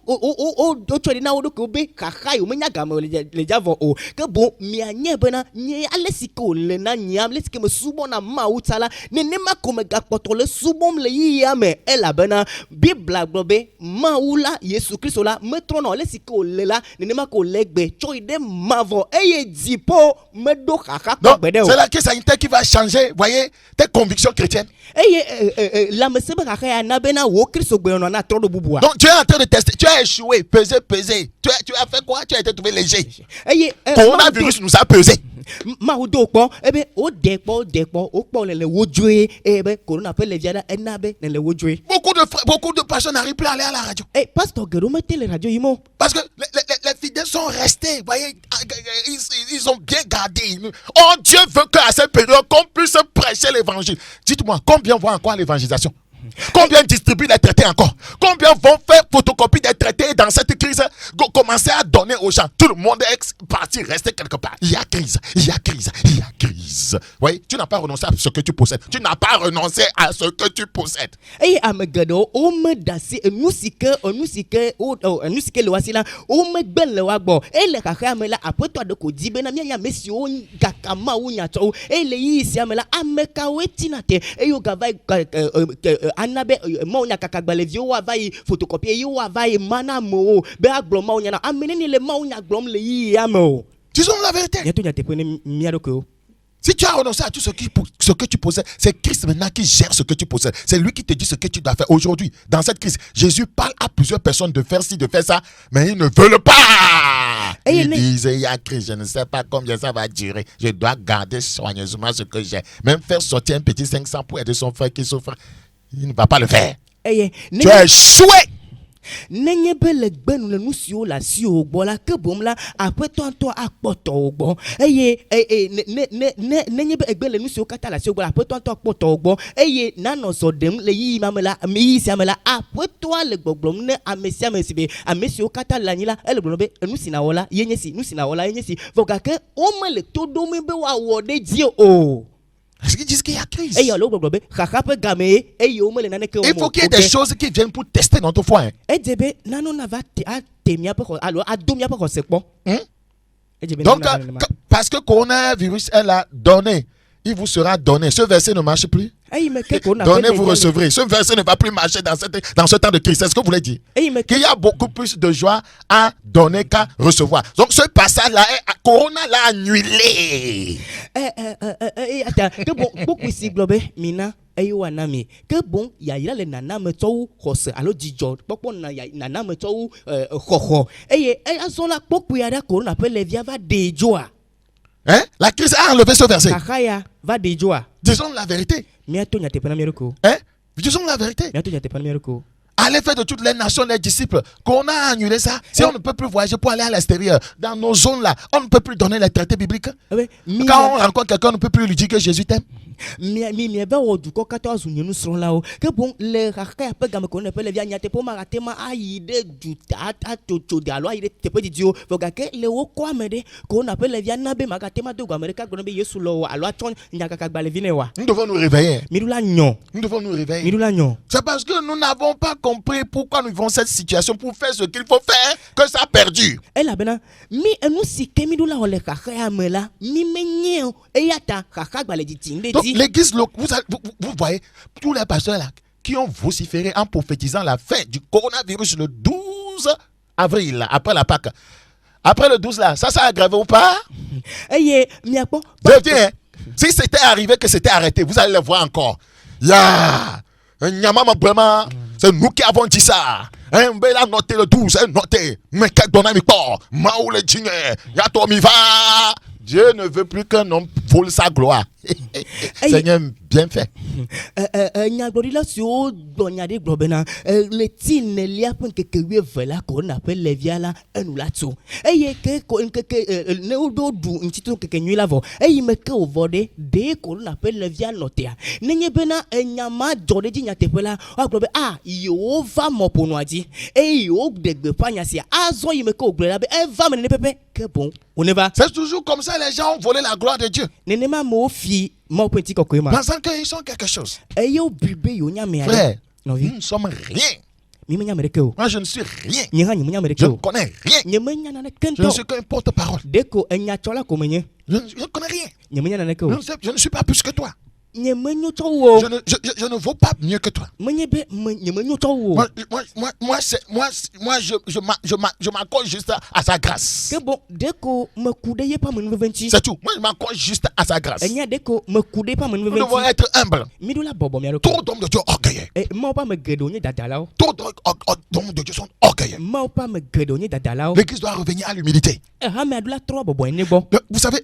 twedi na o do ko be kaka yo menya gamo le javo o ke bon mi anye bena nye alesiko le na nyam lesike me subo na ma utala ne ma ko me gapoto le subom le yi yame ela bena bibla globe ma ula Yesu Kristo la metrono lesiko le la ne ma ko legbe choide mavo eye dipo me do kaka ko gbede o. C'est la crise sanitaire qui va changer, voyez, tes convictions chrétiennes. Eye la me sebe kaka ya na bena wo Kristo gbe no na trodo bubua. Donc tu es en train de tester, tu as échoué, pesé. Tu as fait quoi? Tu as été trouvé léger. Coronavirus nous a pesé. Mahudo po ebe o depo o po le wojue ebe corona pe le viada enabe le wojue. Beaucoup de personnes n'arrivent plus à aller à la radio. Pasteur Gero mettez les radios imo parce que les fidèles sont restés, voyez, ils ont bien gardé. Oh, Dieu veut qu'à cette période qu'on puisse prêcher l'évangile. Dites-moi, combien vont encore à l'évangélisation? Combien distribuent les traités encore? Combien vont faire photocopie des traités dans cette crise? Commencer à donner aux gens. Tout le monde est parti, rester quelque part. Il y a crise. Oui, tu n'as pas renoncé à ce que tu possèdes. Tu n'as pas renoncé à ce que tu possèdes. Et amegado o me dasi enusike le wasila o me ben le wagbo e le kaka me la apoto de ko dibe na mia mesi o gakama o nya to e le yi si amela ameka wetinate e yo gavai anabe ma nya kaka gbale vi o wa vai photocopie yo wa vai mana mo be agblom ma nya na ameneni le ma nya glom le yi amo. Disons la vérité. Si tu as renoncé à tout ce que tu possèdes, c'est Christ maintenant qui gère ce que tu possèdes. C'est lui qui te dit ce que tu dois faire. Aujourd'hui, dans cette crise, Jésus parle à plusieurs personnes de faire ci, de faire ça, mais ils ne veulent pas. Ils disent, il y a crise, je ne sais pas combien ça va durer. Je dois garder soigneusement ce que j'ai. Même faire sortir un petit 500 pour aider son frère qui souffre, il ne va pas le faire. Tu as échoué. Nenye bele gbenu le nusio la si ogbo la ke bom la apeto anto akpoto ogbo nenye be egbe le nusio kata la si ogbo la apeto anto akpoto ogbo nano sodem le yi mamela mi yi siamela apeto le gbogbom ne amesi be amesi o kata la nyila ele gbobe nusi na wola yenyesi voka ke o me le todo me be wa wode die o. Est-ce qu'ils disent qu'il y a crise? Il faut qu'il y ait des choses qui viennent pour tester notre foi. Donc, parce que coronavirus, elle a donné, il vous sera donné. Ce verset ne marche plus. Donnez, vous recevrez. Ce verset ne va plus marcher dans ce temps de crise. C'est ce que vous voulez dire? Qu'il y a beaucoup plus de joie à donner qu'à recevoir. Donc ce passage-là, Corona l'a annulé. Que bon, il y a les nana me tou hose alo dijo pokpo na nana me tou khoho sont là pokpo ya corona appelle les via va dejoa. Hein? La crise a enlevé ce verset. Kakaya va dejoa. Disons la vérité. Hein? Disons la vérité. Allez faire de toutes les nations les disciples. Qu'on a annulé ça. Si on ne peut plus voyager pour aller à l'extérieur, dans nos zones là, on ne peut plus donner les traités bibliques. Quand on rencontre quelqu'un, on ne peut plus lui dire que Jésus t'aime. Nous devons nous réveiller. Nous devons nous réveiller. C'est parce que nous n'avons pas compris pourquoi nous vivons cette situation pour faire ce qu'il faut faire que ça a perdu. Donc l'église, vous voyez, tous les pasteurs là qui ont vociféré en prophétisant la fin du coronavirus le 12 avril, là, après la Pâque. Après le 12 là, ça a aggravé ou pas? Si c'était arrivé que c'était arrêté, vous allez le voir encore. C'est nous qui avons dit ça. Noté le 12, noté. Mais quel bon ami, Dieu ne veut plus qu'un homme vole sa gloire. Seigneur, bien fait. Nyagbodila si o donyade globena le tin ne lia pon keke wie vela ko na pe leviala enu lato. Eye ke ko keke ne o do du ntito keke nyi lavo. Eye me ke o vode de ko na pe leviala notea. Nenye bena enyama jode ji nyatepela o globe Yehova mopono adi. O degbe panya si azo yi me ke o glela be va me ne pepe que bon. On y va. C'est toujours comme ça, les gens ont volé la gloire de Dieu. Pensant qu'ils sont quelque chose. Frère, nous ne sommes rien. Moi, je ne suis rien. Je ne connais rien. Je ne suis qu'un porte-parole. Je ne connais rien. Je ne suis pas plus que toi. Je ne vaux pas mieux que toi. Moi, je m'accorde juste à sa grâce. C'est tout. Moi, je m'accorde juste à sa grâce. Nous devons être humbles. Trop d'hommes de Dieu orgueilleux. Trop d'hommes de Dieu sont orgueilleux. L'église doit revenir à l'humilité. Vous savez,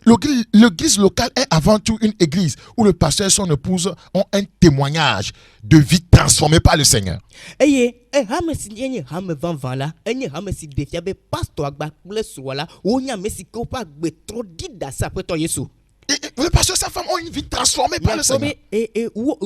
l'église locale est avant tout une église où le pasteur et son épouse ont un témoignage de vie transformée par le Seigneur. Le pasteur et sa femme ont une vie transformée par le Seigneur. Quand vous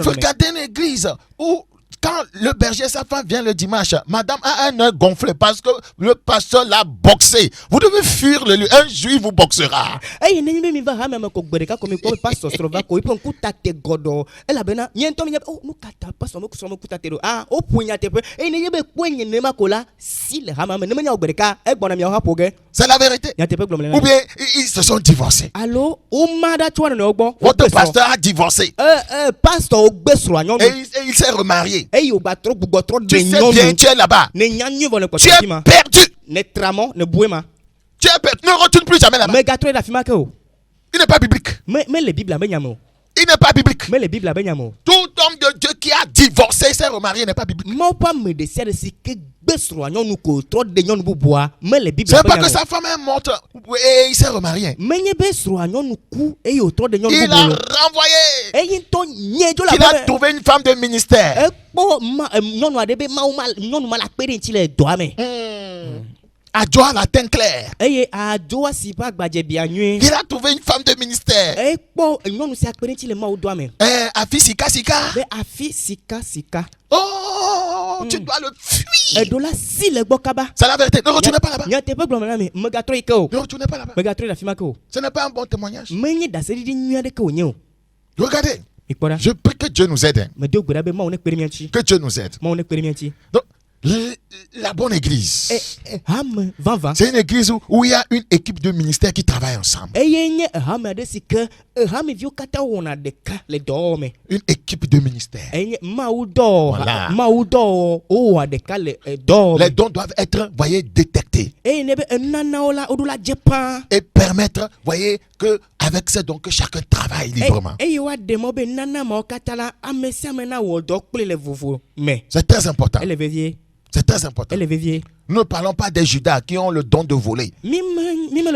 regardez une église où quand le berger et sa femme viennent le dimanche, madame a un œil gonflé parce que le pasteur l'a boxé. Vous devez fuir le lieu. Un juif vous boxera. C'est la vérité. Ou bien ils se sont divorcés. Votre pasteur a divorcé. Et il s'est remarié. Tu sais bien, tu es là-bas. Tu es perdu. Tu es perdu. Ne retourne plus jamais là-bas. Il n'est pas biblique. Il n'est pas biblique. Tout homme de Dieu qui a divorcé et s'est remarié n'est pas biblique. C'est pas que sa femme est morte et il s'est remarié. Il a renvoyé. Il a trouvé une femme de ministère. Adjoa la teint clair. Il a trouvé une femme de ministère. Afi sika. Oh, tu dois le fuir. C'est la vérité. Ne retournez pas là-bas. Ne retournez pas là-bas. Ce n'est pas un bon témoignage. Regardez. Je prie que Dieu nous aide. Que Dieu nous aide. Donc, la bonne église, c'est une église où il y a une équipe de ministères qui travaille ensemble. Une équipe de ministères. Voilà. Les dons doivent être, voyez, détectés. Et permettre, voyez, que avec ces dons que chacun travaille librement. C'est très important. C'est très important. Nous ne parlons pas des Judas qui ont le don de voler. Le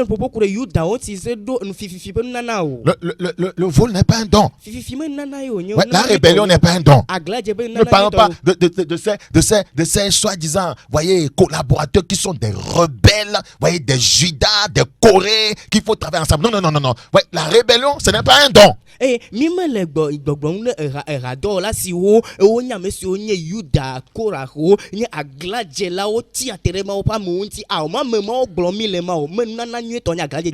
vol n'est pas un don. Ouais, la rébellion n'est pas un don. Ne parlons pas de ces soi-disant, voyez, collaborateurs qui sont des rebelles, voyez, des Judas, des Corées, qu'il faut travailler ensemble. Non. Ouais, la rébellion, ce n'est pas un don. Le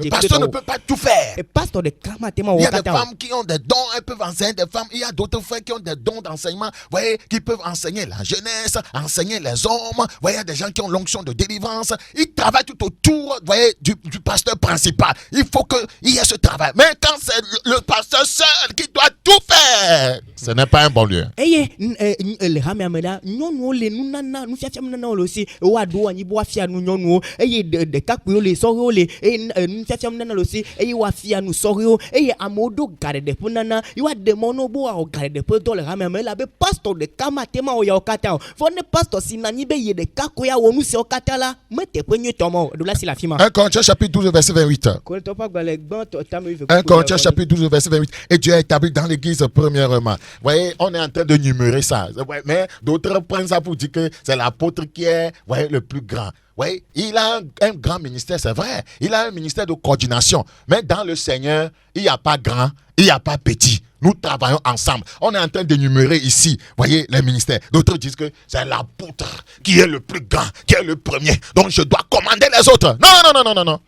pasteur ne peut pas tout faire. Il y a des femmes qui ont des dons, elles peuvent enseigner des femmes. Il y a d'autres frères qui ont des dons d'enseignement, voyez, qui peuvent enseigner la jeunesse, enseigner les hommes. Voyez, il y a des gens qui ont l'onction de délivrance. Ils travaillent tout autour, voyez, du pasteur principal. Il faut qu'il y ait ce travail. Mais quand c'est le pasteur seul qui doit tout faire. Ce n'est pas un bon lieu. Eye le hamiameda nyɔnuwo le nunana nufiafiam nana le aussi wa do anyi bo afia nu nyɔnuwo eye de kakpuwo le sɔrewo le eye nufiafiam nana le aussi eye wa afia nu sɔrewo eye amewo do gaɖeɖeƒe nana ye wa de mɔ no bo wa gaɖeɖeƒe dɔ le hamiame la be pastor ɖeka ma te ma wɔ yawo katã o fɔ ne pastor si na anyi be ye ɖeka ko ya wɔ nu siawo katã la me teƒe nyuitɔ ma o do la si le afi ma. 1 Corinthiens chapitre 12 verset 28. 1 Corinthiens chapitre 12 verset 28. Et Dieu a établi dans l'église premièrement. Vous voyez, on est en train de numérer ça. Mais d'autres prennent ça pour dire que c'est l'apôtre qui est le plus grand. Oui, il a un grand ministère, c'est vrai. Il a un ministère de coordination. Mais dans le Seigneur, il n'y a pas grand, il n'y a pas petit. Nous travaillons ensemble. On est en train d'énumérer ici, voyez, les ministères. D'autres disent que c'est l'apôtre qui est le plus grand, qui est le premier. Donc je dois commander les autres. Non.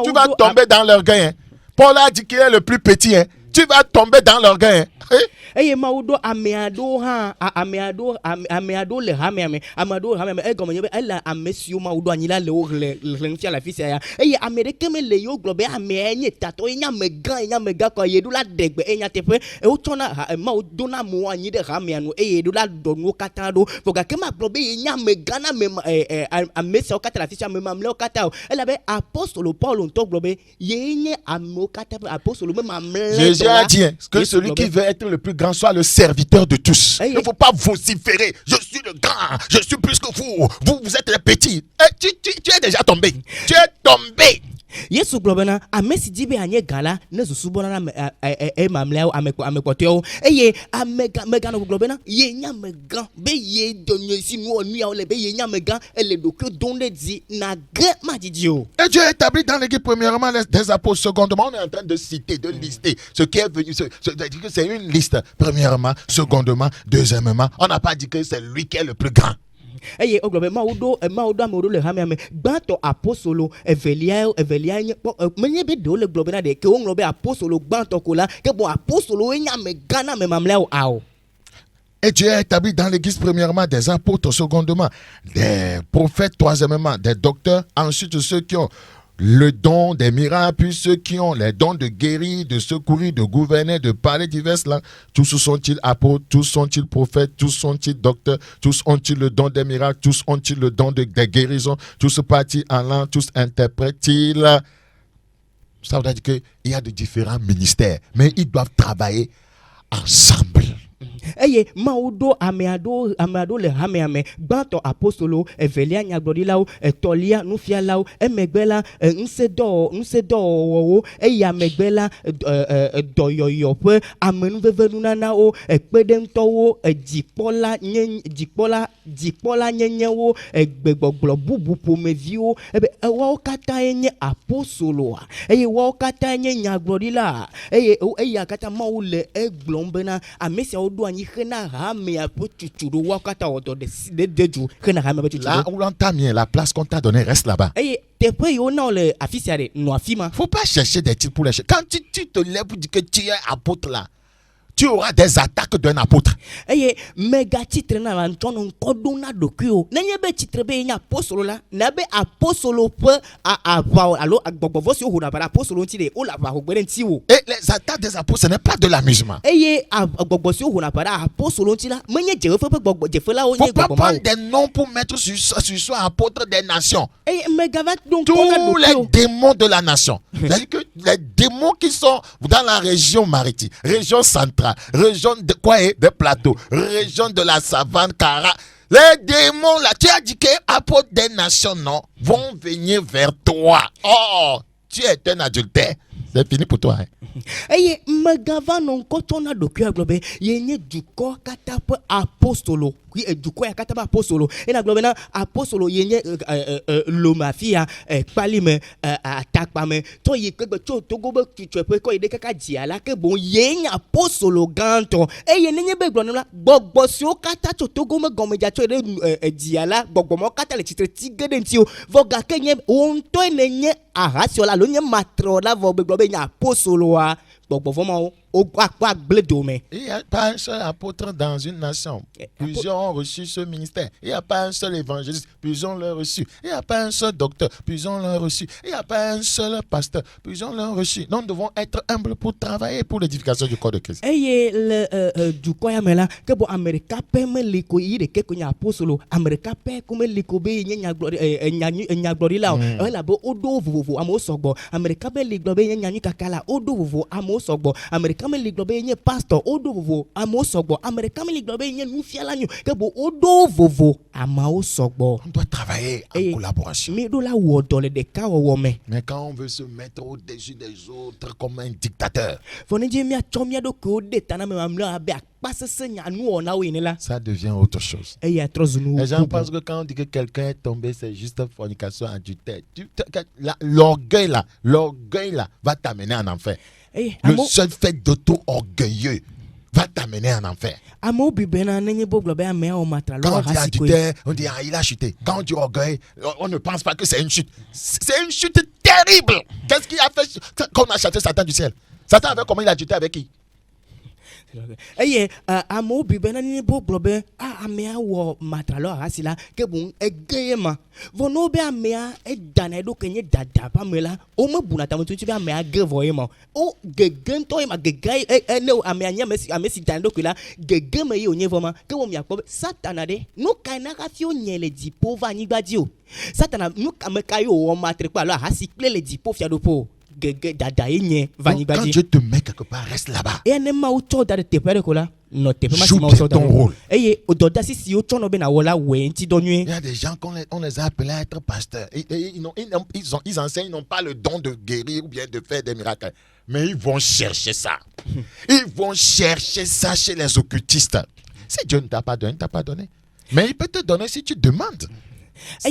Tu vas tomber dans l'orgueil. Paul a dit qu'il est le plus petit. Tu vas tomber dans l'orgueil. Eye maudo ameado ha ameado le hamiame amado hamiame e gomenye be ela amesio maudo anyila le nfia la fisia ya eye amerike me le yo globe amenye tato enya mega ko yedu la degbe enya tefe e o tona maudo na mo anyi de hamiano eye do la donu katado foga ke ma globe enya mega na me amesio kata la fisia me mamle kata ela be apostole Paul on to globe yenye amo kata apostole me mamle Jésus a dit que celui qui veut être le plus grand soit le serviteur de tous. Il ne faut pas vociférer. Je suis le grand. Je suis plus que vous. Vous êtes les petits. Tu es déjà tombé. Tu es tombé. Yesu globena amesi dibe anye gala ne susubona na mamleo amekoteo eye amega no globena ye nya mega be ye donyo si nu onu ya ole be ye nya mega ele dokyo donde di na gre majidio. Et Dieu a établi dans l'église premièrement des apôtres, secondement on est en train de citer, de lister ce qui est venu, c'est une liste, premièrement, secondement, deuxièmement, on n'a pas dit que c'est lui qui est le plus grand. Eye oglobe maudo amodo le hamiame gbanto apostolo evelia menye be do le globe na de ke o nglobe apostolo gbanto kola ke bon apostolo enya me gana me mamleo ao. Et Dieu a établi dans l'église premièrement des apôtres, secondement des prophètes, troisièmement des docteurs, ensuite ceux qui ont le don des miracles, puis ceux qui ont les dons de guérir, de secourir, de gouverner, de parler diverses langues. Tous sont-ils apôtres, tous sont-ils prophètes, tous sont-ils docteurs, tous ont-ils le don des miracles, tous ont-ils le don des guérisons, tous partent en langue, tous interprètent-ils. Ça veut dire qu'il y a de différents ministères, mais ils doivent travailler ensemble. Eye maudo ameado le hamiame gbanto apostolo evelia nyagbodilao etolia nufialao emegbela nsedo wo eye amegbela doyoyope amenuvevenu o ekpedemtowo dikpola nyenyewo egbegboglo bubu pomevio ebe wo kata enye apostolo eye wo kata enye nyagbodila eye akata maule eglombena amesia odo anyi khena hame ya potuchuru wakata odo de ju khena hame potuchuru. Là où l'on t'a mis, la place qu'on t'a donnée reste là-bas. Eye tepe yo na le afisiare no afima. Faut pas chercher des titres pour les chercher. Quand tu te lèves pour dire que tu es apôtre là, tu auras des attaques d'un apôtre. Eye mega titre na antono nkodona dokyo. Nenye be titre be nya apostolo la, na be apostolo pe alo agbogbo si o na para apostolo nti de o la ba ogbere nti wo. Et les attaques des apôtres ce n'est pas de l'amusement. Eye agbogbo si o na para apostolo nti la, menye je fe gbogbo je fe la o nye gbogbo. Faut pas prendre des noms pour mettre sur soi apôtre des nations. Eye mega va donc tous les démons de la nation. C'est-à-dire que les démons qui sont dans la région maritime, région centrale, région de quoi est des plateaux, région de la savane, Cara. Les démons là, tu as dit que apôtres des nations non vont venir vers toi. Oh, tu es un adultère. C'est fini pour toi. Eye magava non kotona dokyo globe yenye duko katape apostolo qui duko ya kataba apostolo ena globe na apostolo yenye lo mafia palime attaque me to ye ke to gobe tupe ko ide kaka diala ke bon yenye apostolo ganto eye nenye be globe na gbogbo si o kata to gome gomeja to diala gbogbo mo kata le titre tigede ntio voga kenye on to nenye arasiola lo nye matrola vo be globe nya apostolo gbogbo fomo Il n'y a pas un seul apôtre dans une nation. Plusieurs ont reçu ce ministère. Il n'y a pas un seul évangéliste. Plusieurs l'ont reçu. Il n'y a pas un seul docteur. Plusieurs l'ont reçu. Il n'y a pas un seul pasteur. Plusieurs l'ont reçu. Nous devons être humbles pour travailler pour l'édification du corps de Christ. Et du quoi là que bon America pe me liko yire ke ko nya apostolo America pe ko me liko be nya glory la la bo odo vovo amo sogbo America be liko be nya kakala odo vovo amo sogbo America me liko be nya pastor odo vovo amo sogbo America me liko be nya nufiala nyu ke bo odo vovo amo sogbo. On doit travailler en collaboration. Mais do la wo dole de ka wo me. Mais quand on veut se mettre au-dessus des autres comme un dictateur, ça devient autre chose. Les gens pensent que quand on dit que quelqu'un est tombé, c'est juste fornication, adultère. L'orgueil là va t'amener en enfer. Le seul fait d'auto-orgueilleux va t'amener en enfer. Quand on dit adultère, on dit il a chuté. Quand on dit orgueil, on ne pense pas que c'est une chute. C'est une chute terrible. Qu'est-ce qu'il a fait quand on a chassé Satan du ciel? Satan avait comment il a chuté avec qui? Amo bibena ni bo globe amea wo matralo asila ke bun egeyema vono be amea e dana do kenye dada pamela o ma buna tamutu ti be amea gevoyema o gegento e ma gegay ne amea nya amesi dana do kula gegeme yi onye voma ke wo mi akpo satana de no kana ka fi onyele di pova ni gbadi o satana no kameka yo o matre pa lo asikle le di po fiado po. Quand Dieu te met quelque part, reste là-bas. Joue ton rôle. Il y a des gens qu'on les a appelés à être pasteurs. Ils enseignent, ils n'ont pas le don de guérir ou bien de faire des miracles. Mais ils vont chercher ça. Ils vont chercher ça chez les occultistes. Si Dieu ne t'a pas donné, il ne t'a pas donné. Mais il peut te donner si tu demandes. Ce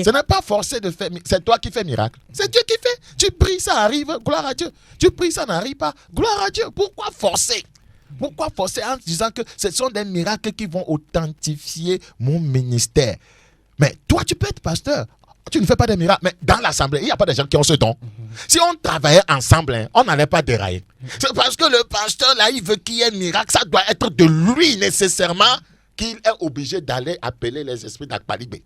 n'est pas forcé de faire, c'est toi qui fais miracle. C'est Dieu qui fait. Tu pries, ça arrive, gloire à Dieu. Tu pries, ça n'arrive pas, gloire à Dieu. Pourquoi forcer? Pourquoi forcer en disant que ce sont des miracles qui vont authentifier mon ministère? Mais toi, tu peux être pasteur. Tu ne fais pas des miracles. Mais dans l'assemblée, il n'y a pas de gens qui ont ce don. Si on travaillait ensemble, on n'allait pas dérailler. C'est parce que le pasteur, là, il veut qu'il y ait un miracle. Ça doit être de lui nécessairement qu'il est obligé d'aller appeler les esprits d'Akbalibé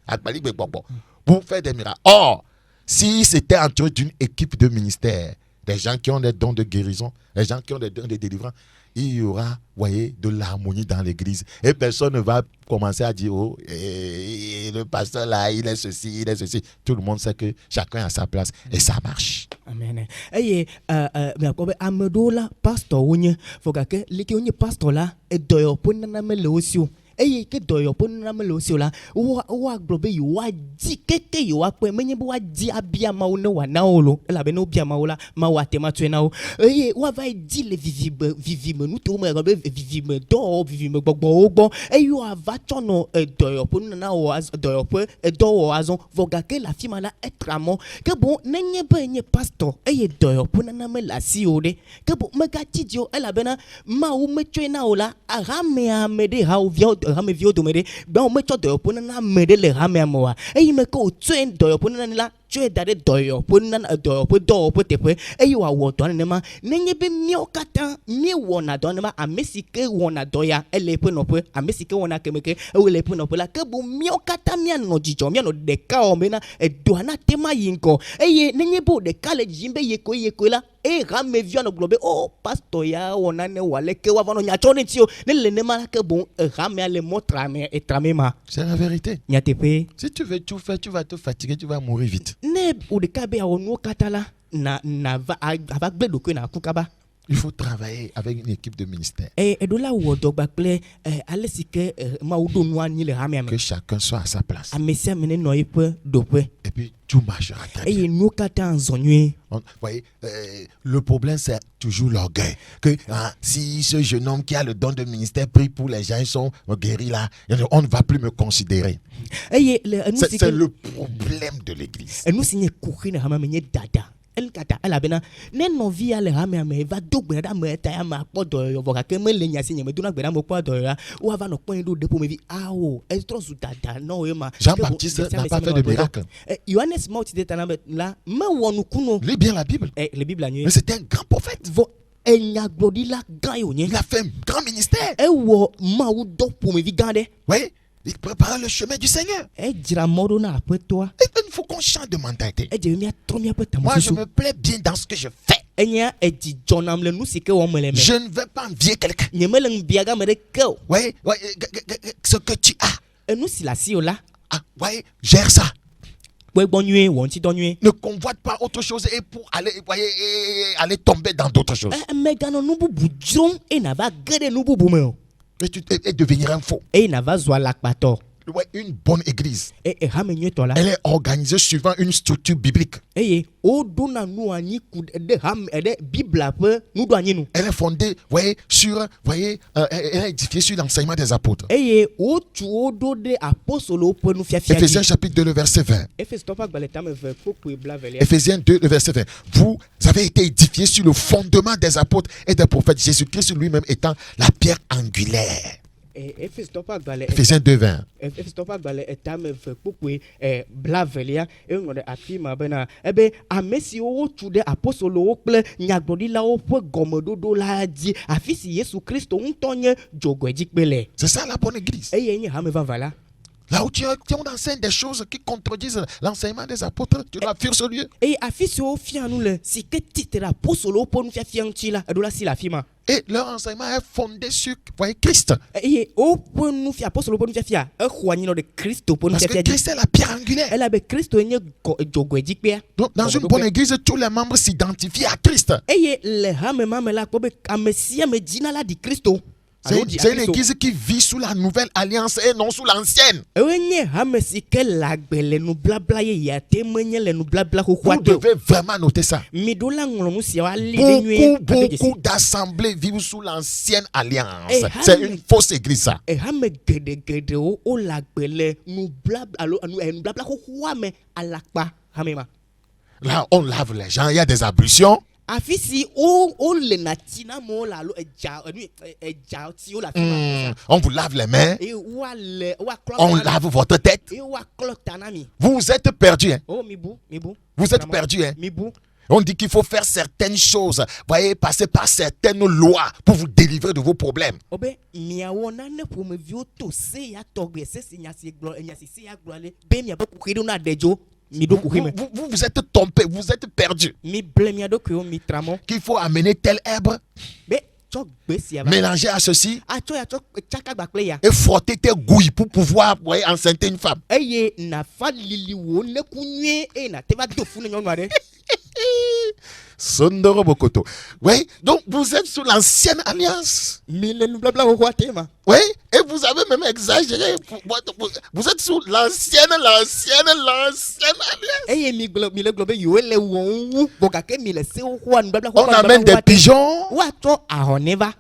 pour faire des miracles. Or, si c'était entre d'une équipe de ministère, des gens qui ont des dons de guérison, des gens qui ont des dons de délivrance, il y aura, voyez, de l'harmonie dans l'église. Et personne ne va commencer à dire, oh, le pasteur là, il est ceci, il est ceci. Tout le monde sait que chacun a sa place et ça marche. Amen. Mais Amedola, pasteur, faut que les pasteur là, et d'ailleurs, pour nous aussi. Eye ke doyo pon na melo si ola wa globe yi wa di keke yi wa pe menye bo wa di abia ma o ne wa na olo ela be no bia ma ola ma wa te ma tu na o eye wa va di le vivime nu to mo globe vivime gbogbo ogbo eyo ava tono doyo pon na o doyo pe do o azon voga ke la fi ma la etramo ke bon nenye be nye pastor eye doyo pon na me la si o de ke bon me ga ti dio ela be na ma o me tu na ola arame amede ha o via rame vieux domede ben on met de pour na mede le rame amoa e yime ko tuen do pour na la tue dade do pour na do pour te pour e yo awo to na ma nenye be mi okata mi wona do na ma amesike wona do ya ele pour no pour amesike wona kemeke e le pour no pour la ke bu mi okata mi no jijo mi no de ka o me na e do na tema yinko e ye nenye bo de ka le jimbe ye ko la e rame vieux no globe oh pastor ya wona ne wale ke wa no nya chone tio ne le ne ma ke bon rame le mot tramé et tramé ma. C'est la vérité. Si tu veux tout faire, tu vas te fatiguer, tu vas mourir vite. Ne ou de kabe a onu katala na va avec bledo que na kukaba. Il faut travailler avec une équipe de ministère. Et de là où on plaît, allez si que que chacun soit à sa place. Et puis tout marchera très bien. Voyez, le problème c'est toujours l'orgueil. Que si ce jeune homme qui a le don de ministère prie pour les gens, ils sont guéris là, on ne va plus me considérer. C'est le problème de l'église. Et nous signons dada. El kata ela bena ne no via le ha me va do gbe da me ta ya ma podo yo voka ke me le nya se nya me do na gbe da mo podo ya o va no pon do depo me vi awo e tro su dada no e ma Jean-Baptiste n'a pas fait de miracle. Johannes Mauti de tanam la me wonu kuno lis bien la Bible. Le Bible mais c'était un grand prophète. enyagbodila gan yo nye. Il a fait un grand ministère. Ewo mawu do pomevi gande. Oui, il préparait le chemin du Seigneur. Ejira modo na apetoa. Et il faut qu'on change de mentalité. Eje mi atromi apeta Moi, je mususu. me plais bien dans ce que je fais. Enya eji jonam le nusike wo meleme. Je ne vais pas envier quelqu'un. Nyemele biaga mere keo. Oui, ce que tu as. Enu silasi ola. Ah, oui, gère ça. Wegbonue wonti donue. Ne convoite pas autre chose et pour aller, voyez, aller tomber dans d'autres choses. Megano nubu bujron e na va gede nubu bumeo. Et devenir un faux. E na va zwa lakpato. Ouais, une bonne église. E hamenye tola. Elle est organisée suivant une structure biblique. Eye o dona nu anyi kud de ham de bible pe nu do anyi nu. Elle est fondée, voyez, sur, voyez, elle est édifiée sur l'enseignement des apôtres. Eye o tu o do de apostolo pe nu fiafia. Éphésiens chapitre 2, le verset 20. Éphésiens 2, le verset 20. Vous avez été édifiés sur le fondement des apôtres et des prophètes, Jésus-Christ lui-même étant la pierre angulaire. Éphésiens 2, 20. Amesi o tu de apostolo ple nyagbodila o pe gomedodo la di afisi Yesu Kristo ntonye jogweji pele. C'est ça la bonne église. Eye nyi hame va vala. Là où tu enseignes des choses qui contredisent l'enseignement des apôtres, tu dois fuir ce lieu. Et afisi o fian nous le si que titre apostolo po nu fian tila edola si la fima. Et leur enseignement est fondé sur, voyez, Christ. Et au point nous fi apostolo po nu fia e khoani no de Kristo po nu Parce que Christ est la pierre angulaire. Elle avait Kristo enye jogweji pe. Donc dans une bonne église, tous les membres s'identifient à Christ. Et le hame mame la ko be amesia me dina la di Kristo. C'est une église qui vit sous la nouvelle alliance et non sous l'ancienne. Vous devez vraiment noter ça. Beaucoup d'assemblées vivent sous l'ancienne alliance. C'est une fausse église, ça. Là, on lave les gens, il y a des ablutions. On vous lave les mains. On lave votre tête. Vous êtes perdu. Hein? Vous êtes perdu. Hein? On dit qu'il faut faire certaines choses. Voyez, passer par certaines lois pour vous délivrer de vos problèmes. Vous êtes tombé, vous êtes perdu. Qu'il faut amener tel herbe, mélanger à ceci et frotter tes gouilles pour pouvoir, voyez, enceinter une femme. Sondoro Bokoto. Oui, donc vous êtes sous l'ancienne alliance. Oui, et vous avez même exagéré. Vous êtes sous l'ancienne alliance. On amène des pigeons.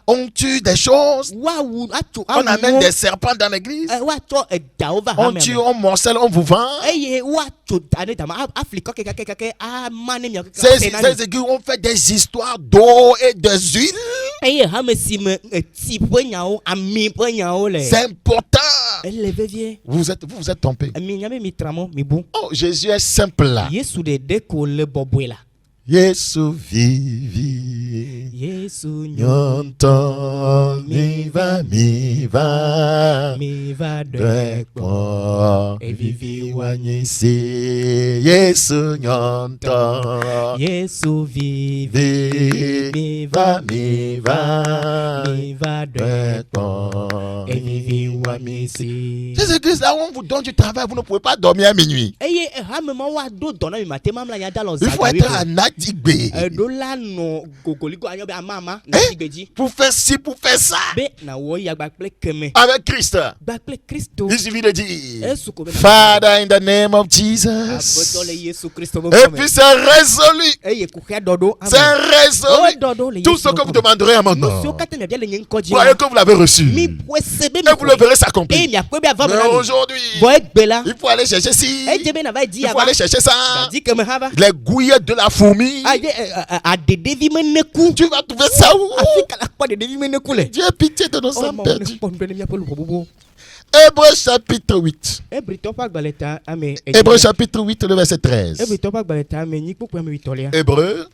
On tue des choses. On amène des serpents dans l'église. On tue, on morcelle, on vous vend. Ces églises ont fait des histoires d'eau et de huile. C'est important. Vous êtes trompé. Oh, Jésus est simple là. Yesu vivi. Yesu nyonto miva dwekpo evivi wanyisi. Yesu nyonto. Yesu vivi miva dwekpo evivi wanyisi. Ces églises là où on vous donne du travail, vous ne pouvez pas dormir à minuit. Il faut être un Adigbe. Pour faire ci, pour faire ça. Avec Christ. Il suffit de dire Father in the name of Jesus. Et puis c'est résolu. C'est résolu. Tout ce que vous demanderez à mon nom, voyez que vous l'avez reçu. Et vous le verrez s'accomplir. Mais aujourd'hui, il faut aller chercher ci. Il faut aller chercher ça. Les gouilles de la fourmi. Tu vas trouver ça où? Dieu pitié de nos âmes perdues. Hébreux chapitre 8. Hébreux chapitre 8, le verset 13. Hébreux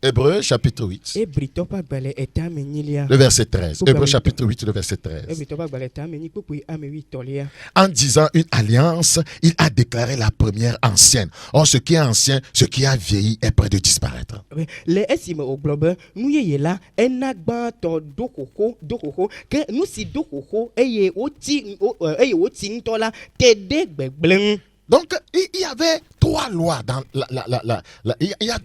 Hébreux chapitre 8. Le verset 13. Hébreux chapitre 8, le verset 13. En disant une alliance, il a déclaré la première ancienne. Or, ce qui est ancien, ce qui a vieilli est près de disparaître. Donc, il y avait trois lois dans il y a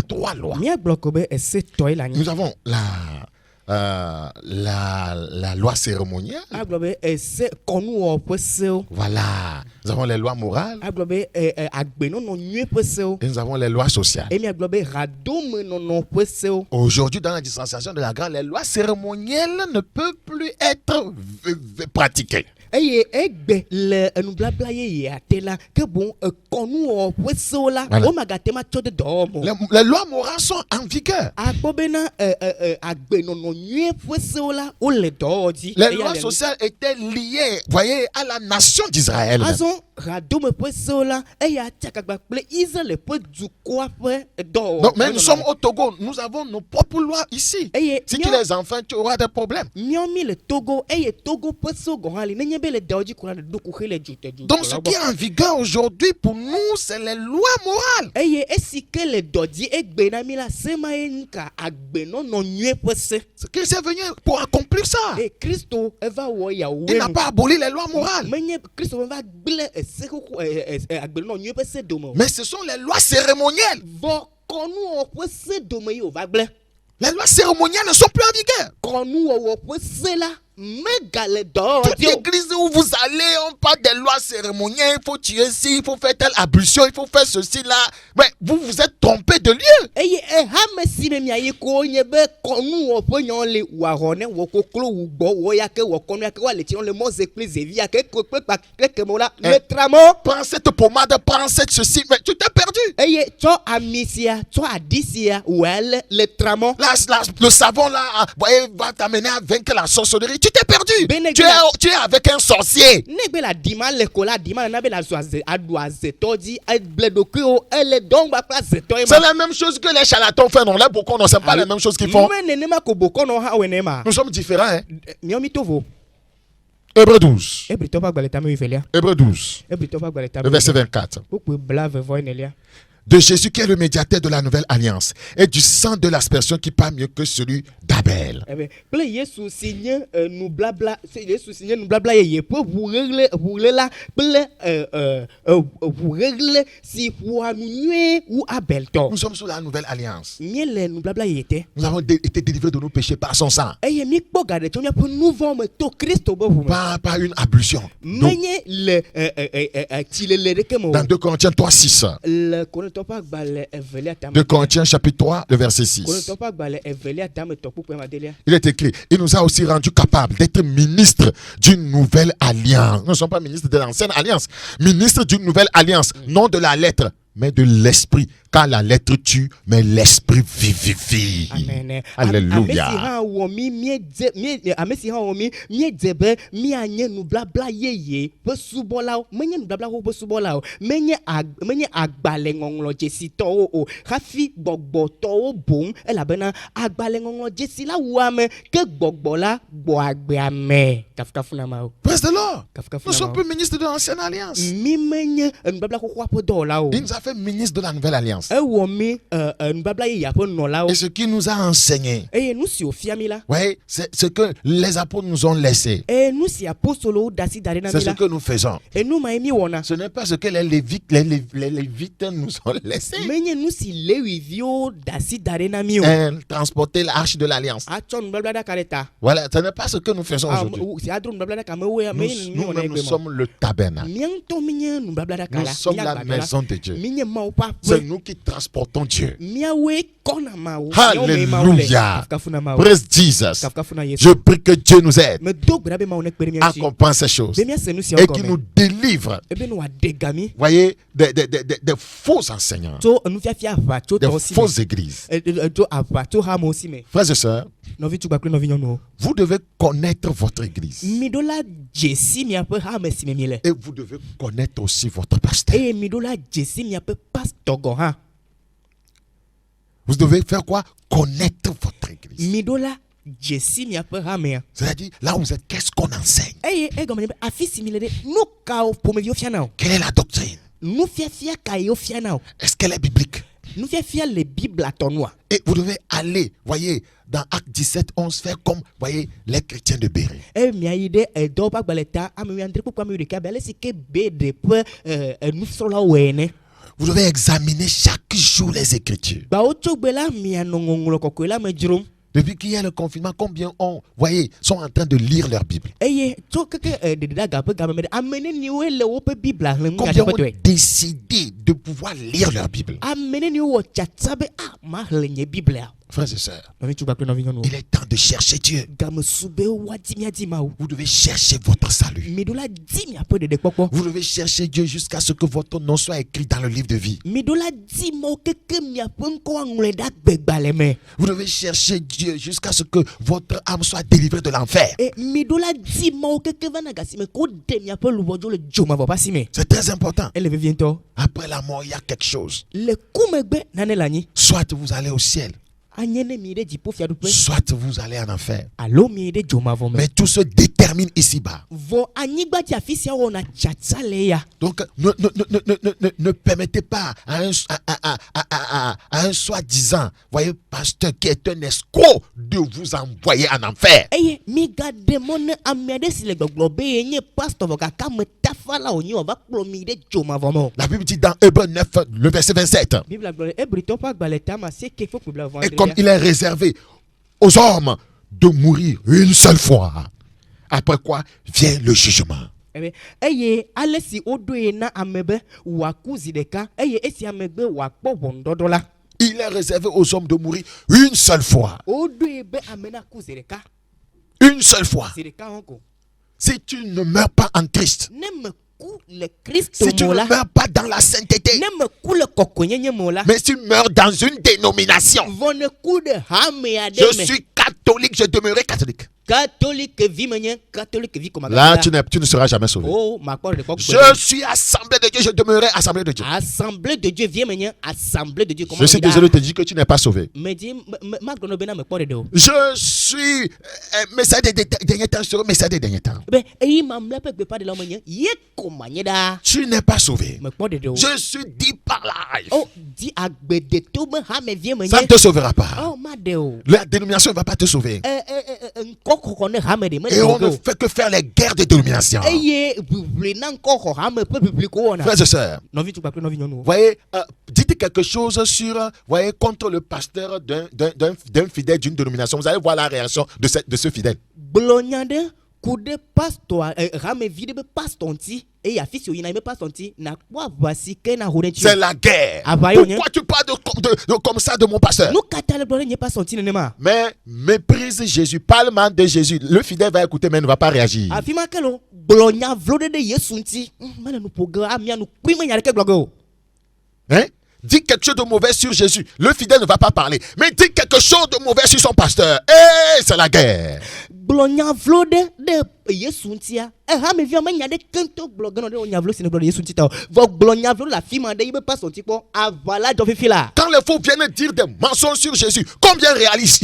3 lois. Nous avons la loi cérémoniale. Voilà. Nous avons les lois morales. Et nous avons les lois sociales. Aujourd'hui, dans la dispensation de la grâce, les lois cérémonielles ne peuvent plus être pratiquées. Les lois morales sont en vigueur. Les lois sociales étaient liées, voyez, à la nation d'Israël. Donc, mais nous sommes au Togo, nous avons nos propres lois ici. Si tu les enfants, tu auras des problèmes. Donc, ce qui est en vigueur aujourd'hui pour nous, c'est les lois morales. Christ est venu pour accomplir ça. Il n'a pas aboli les lois morales. Mais ce sont les lois cérémonielles. Les lois cérémoniales ne sont plus en vigueur. Toute église où vous allez, on parle des lois cérémonielles. Il faut tuer ici, il faut faire telle ablution, il faut faire ceci là. Mais vous vous êtes trompé de lieu. Prends cette pommade, prends cette ceci. Mais tu t'es perdu. Le savon là, va t'amener à vaincre la sorcellerie. Tu t'es perdu. Tu es avec un sorcier. C'est la même chose que les charlatans font. Non, les bocons, non, c'est pas la même chose qu'ils font. Nous sommes différents. Hein? Hébreux 12. Hébreux 12. Le verset 24. De Jésus qui est le médiateur de la nouvelle alliance et du sang de l'aspersion qui parle mieux que celui d'Abel. Nous sommes sous la nouvelle alliance. Nous avons été délivrés de nos péchés par son sang. Par une ablution. Dans 2 Corinthiens 3:6. 2 Corinthiens chapitre 3, le verset 6. Il est écrit, il nous a aussi rendu capables d'être ministres d'une nouvelle alliance. Nous ne sommes pas ministres de l'ancienne alliance, ministres d'une nouvelle alliance, non de la lettre, mais de l'esprit. Car la lettre tue, mais l'esprit vivifie. Amen. Alléluia. Praise the Lord. Nous sommes plus ministres de l'ancienne alliance. Il nous a fait ministre de la nouvelle alliance. Et ce qui nous a enseigné, ouais, c'est ce que les apôtres nous ont laissé. C'est ce que nous faisons. Ce n'est pas ce que les Lévites nous ont laissé. Transporter l'arche de l'alliance. Voilà, ce n'est pas ce que nous faisons aujourd'hui. Nous sommes le tabernacle. Nous sommes la maison de Dieu. C'est nous qui transportons Dieu. Alléluia. Praise Jesus. Je prie que Dieu nous aide à comprendre ces choses et qu'il nous délivre, voyez, des faux enseignants, des fausses églises. Frères et sœurs, vous devez connaître votre église et vous devez connaître aussi votre pasteur. Vous devez faire quoi? Connaître votre église. Midola Jesse miape hamea. C'est-à-dire, là où vous êtes, qu'est-ce qu'on enseigne? Gomene afi similede no kao pomevio fianao. Quelle est la doctrine? Nous fia kayo fianao. Est-ce qu'elle est biblique? Nous fia les Bibles à ton noir. Et vous devez aller, voyez, dans Acte 17, 11, faire comme, voyez, les chrétiens de Bérée. Miaide doba baleta amiandre pour comme le cabale c'est que bede pe nous sur la wene. Vous devez examiner chaque jour les Écritures. Ba ocho bela mianongolo kokola mejrum. Depuis qu'il y a le confinement, combien voyez, sont en train de lire leur Bible? Combien ont décidé de pouvoir lire leur Bible? Frères et sœurs, il est temps de chercher Dieu. Vous devez chercher votre salut. Vous devez chercher Dieu jusqu'à ce que votre nom soit écrit dans le livre de vie. Vous devez chercher Dieu jusqu'à ce que votre âme soit délivrée de l'enfer. C'est très important. Après la mort, il y a quelque chose. Soit vous allez au ciel, soit vous allez en enfer. Mais tout se détermine ici-bas. Donc ne permettez pas à un soi-disant, voyez, pasteur qui est un escroc, de vous envoyer en enfer. La Bible dit dans Hébreux 9, le verset 27. Et comme il est réservé aux hommes de mourir une seule fois, après quoi vient le jugement. Il est réservé aux hommes de mourir une seule fois. Une seule fois. Si tu ne meurs pas en Christ, si tu ne meurs pas dans la sainteté, mais si tu meurs dans une dénomination, je suis catholique, je demeurerai catholique. Là, tu ne seras jamais sauvé. Je suis assemblée de Dieu, je demeurerai assemblée de Dieu. Je suis désolé de te dire que tu n'es pas sauvé. Je suis messager des derniers temps, je serai messager des derniers temps. Tu n'es pas sauvé. Je suis dit par la life. Ça ne te sauvera pas. La dénomination ne va pas te sauver. Et on ne fait que faire les guerres de dénomination. Frères et sœurs, voyez, dites quelque chose sur, voyez, contre le pasteur d'un fidèle d'une dénomination. Vous allez voir la réaction de ce fidèle. C'est la guerre. Pourquoi tu parles comme ça de mon pasteur? Mais méprise Jésus, parle mal de Jésus. Le fidèle va écouter mais ne va pas réagir. Hein? Dis quelque chose de mauvais sur Jésus. Le fidèle ne va pas parler. Mais dis quelque chose de mauvais sur son pasteur. Et c'est la guerre. Quand les faux viennent dire des mensonges sur Jésus, combien réagissent,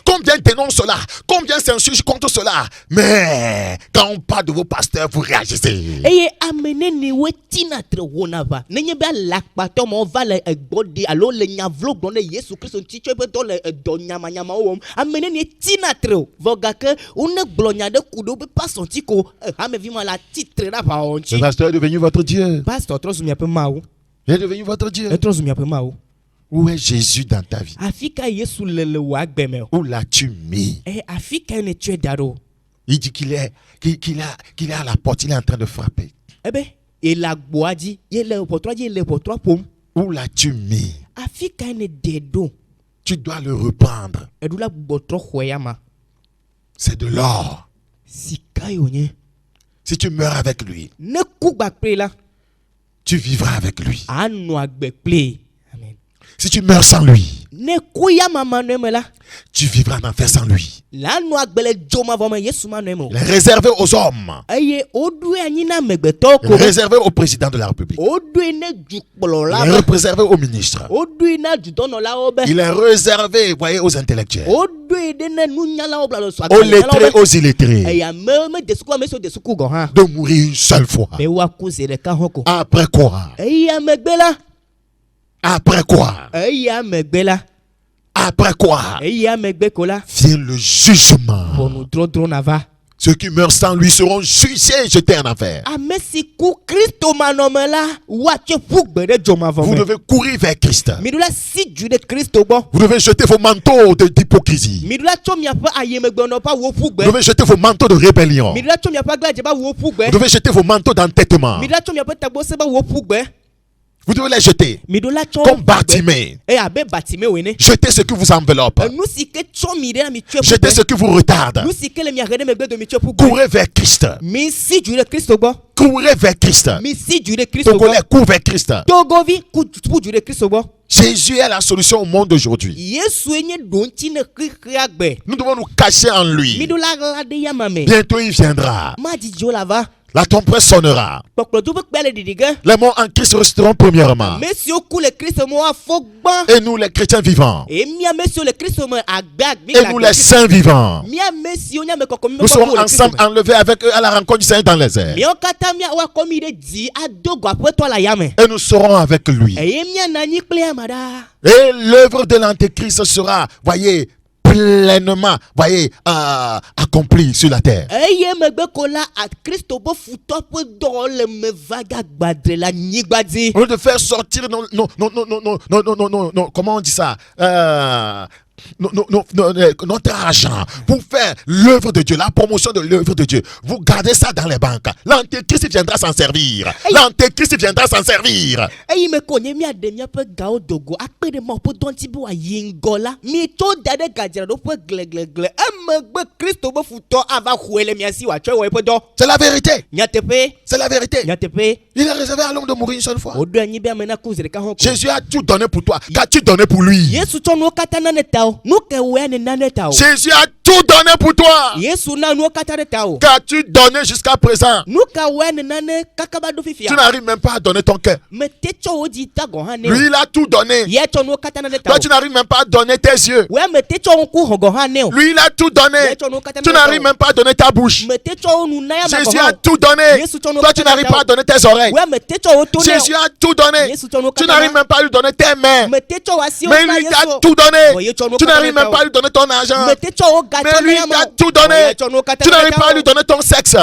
combien dénoncent cela, combien s'insurgent contre cela. Mais quand on parle de vos pasteurs, vous réagissez. Le pasteur est devenu votre Dieu. Il est devenu votre Dieu. Où est Jésus dans ta vie? Où l'as-tu mis? Il dit qu'il est à la porte, il est en train de frapper. Où l'as-tu mis? Tu dois le reprendre. C'est de l'or. Si tu meurs avec lui, tu vivras avec lui. Si tu meurs sans lui, tu vivras en enfer sans lui. Il est réservé aux hommes. Il est réservé au président de la République. Il est réservé aux ministres. Il est réservé, voyez, aux intellectuels, aux lettrés, aux illettrés, de mourir une seule fois. Après quoi? Après quoi? Après quoi? Vient le jugement. Ceux qui meurent sans lui seront jugés et jetés en enfer. Vous devez courir vers Christ. Vous devez jeter vos manteaux d'hypocrisie. Vous devez jeter vos manteaux de rébellion. Vous devez jeter vos manteaux d'entêtement. Vous devez les jeter comme Bartimée. Jetez ce qui vous enveloppe. Jetez ce qui vous retarde. Courez vers Christ. Courez vers Christ. Togolais, cours vers Christ. Jésus est la solution au monde d'aujourd'hui. Nous devons nous cacher en lui. Bientôt il viendra. La trompette sonnera. Les morts en Christ resteront premièrement. Et nous les chrétiens vivants. Et nous les saints vivants. Nous serons ensemble enlevés avec eux à la rencontre du Seigneur dans les airs. Et nous serons avec lui. Et l'œuvre de l'Antéchrist sera, voyez, pleinement, voyez, accompli sur la terre. Au lieu de faire sortir comment on dit ça? Notre argent pour faire l'œuvre de Dieu, la promotion de l'œuvre de Dieu, vous gardez ça dans les banques. L'Antéchrist viendra s'en servir. L'Antéchrist viendra s'en servir. C'est la vérité. C'est la vérité. Il est réservé à l'homme de mourir une seule fois. Jésus a tout donné pour toi. Qu'as-tu donné pour lui? Jésus a tout donné pour toi. Qu'as-tu donné jusqu'à présent? Tu n'arrives même pas à donner ton cœur. Lui, il a tout donné. Toi, tu n'arrives même pas à donner tes yeux. Lui, il a tout donné. Tu n'arrives même pas à donner ta bouche. Jésus a tout donné. Toi, tu n'arrives pas à donner tes oreilles. Jésus a tout donné. Tu n'arrives même pas à lui donner tes mains. Mais lui, il t'a tout donné. Tu n'arrives même pas à lui donner ton argent. Mais lui, il t'a tout donné. Tu n'arrives pas à lui donner ton sexe.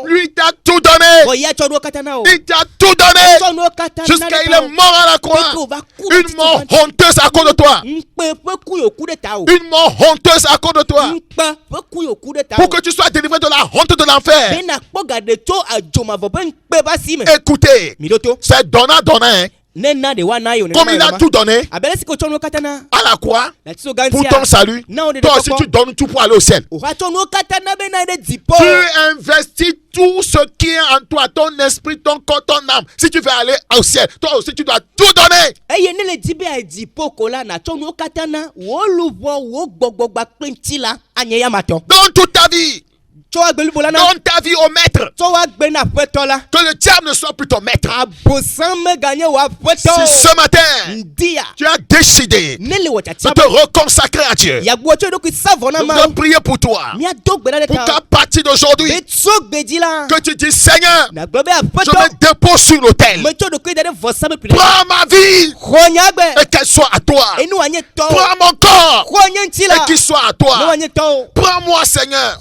Lui, il t'a tout donné. Il t'a tout donné. Jusqu'à il est mort à la croix. Une mort honteuse à cause de toi. Une mort honteuse à cause de toi. Pour que tu sois délivré de la honte de l'enfer. Écoutez, c'est donnant. Comme il a tout donné à la croix pour ton salut, toi aussi tu donnes tout pour aller au ciel. Tu investis tout ce qui est en toi, ton esprit, ton corps, ton âme. Si tu veux aller au ciel, toi aussi tu dois tout donner. Donne toute ta vie. Donne ta vie au maître. Que le diable ne soit plus ton maître. Si ce matin tu as décidé de te reconsacrer à Dieu, je vais prier pour toi. Pour qu'à partir d'aujourd'hui, que tu dis Seigneur, je me dépose sur l'autel. Prends ma vie et qu'elle soit à toi. Prends mon corps et qu'il soit à toi. Prends-moi Seigneur.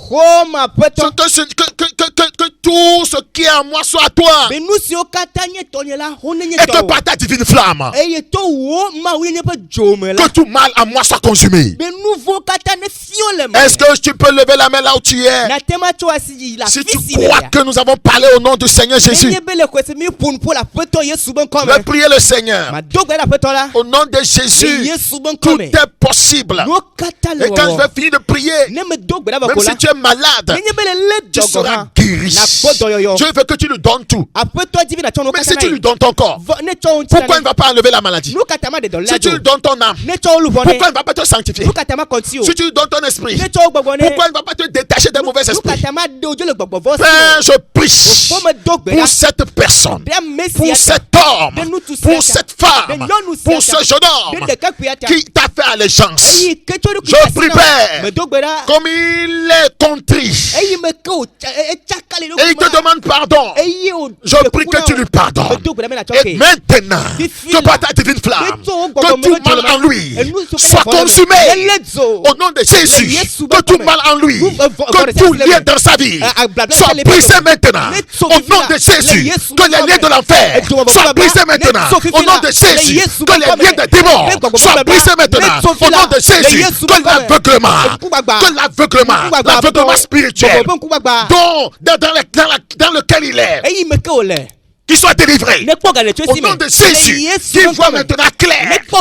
Que tout ce qui est en moi soit à toi. Et que par ta divine flamme, que tout mal en moi soit consumé. Est-ce que tu peux lever la main là où tu es? Si tu crois que nous avons parlé au nom du Seigneur Jésus, je vais prier le Seigneur. Au nom de Jésus, tout est possible. Et quand je vais finir de prier, même si tu es malade, tu seras guéri. Dieu veut que tu lui donnes tout. Mais si tu lui donnes ton corps, pourquoi il ne va pas enlever la maladie? Si tu lui donnes ton âme, pourquoi il ne va pas te sanctifier? Si tu lui donnes ton esprit, pourquoi il ne va pas te détacher des mauvais esprits? Père, je prie pour cette personne, pour cet homme, pour cette femme, pour ce jeune homme qui t'a fait allégeance. Je prie, Père, comme il est contrit et il te demande pardon, je prie que tu lui pardonnes. Et maintenant, que par ta divine flamme, que tout mal en lui soit consumé au nom de Jésus. Que tout mal en lui, que tout lien dans sa vie soit brisé maintenant au nom de Jésus. Que les liens de l'enfer soient brisés maintenant au nom de Jésus. Que les liens des démons soient brisés maintenant au nom de Jésus. Que l'aveuglement spirituel dans lequel il est, qu'il soit délivré au nom de Jésus, qu'il voit maintenant clair, qu'il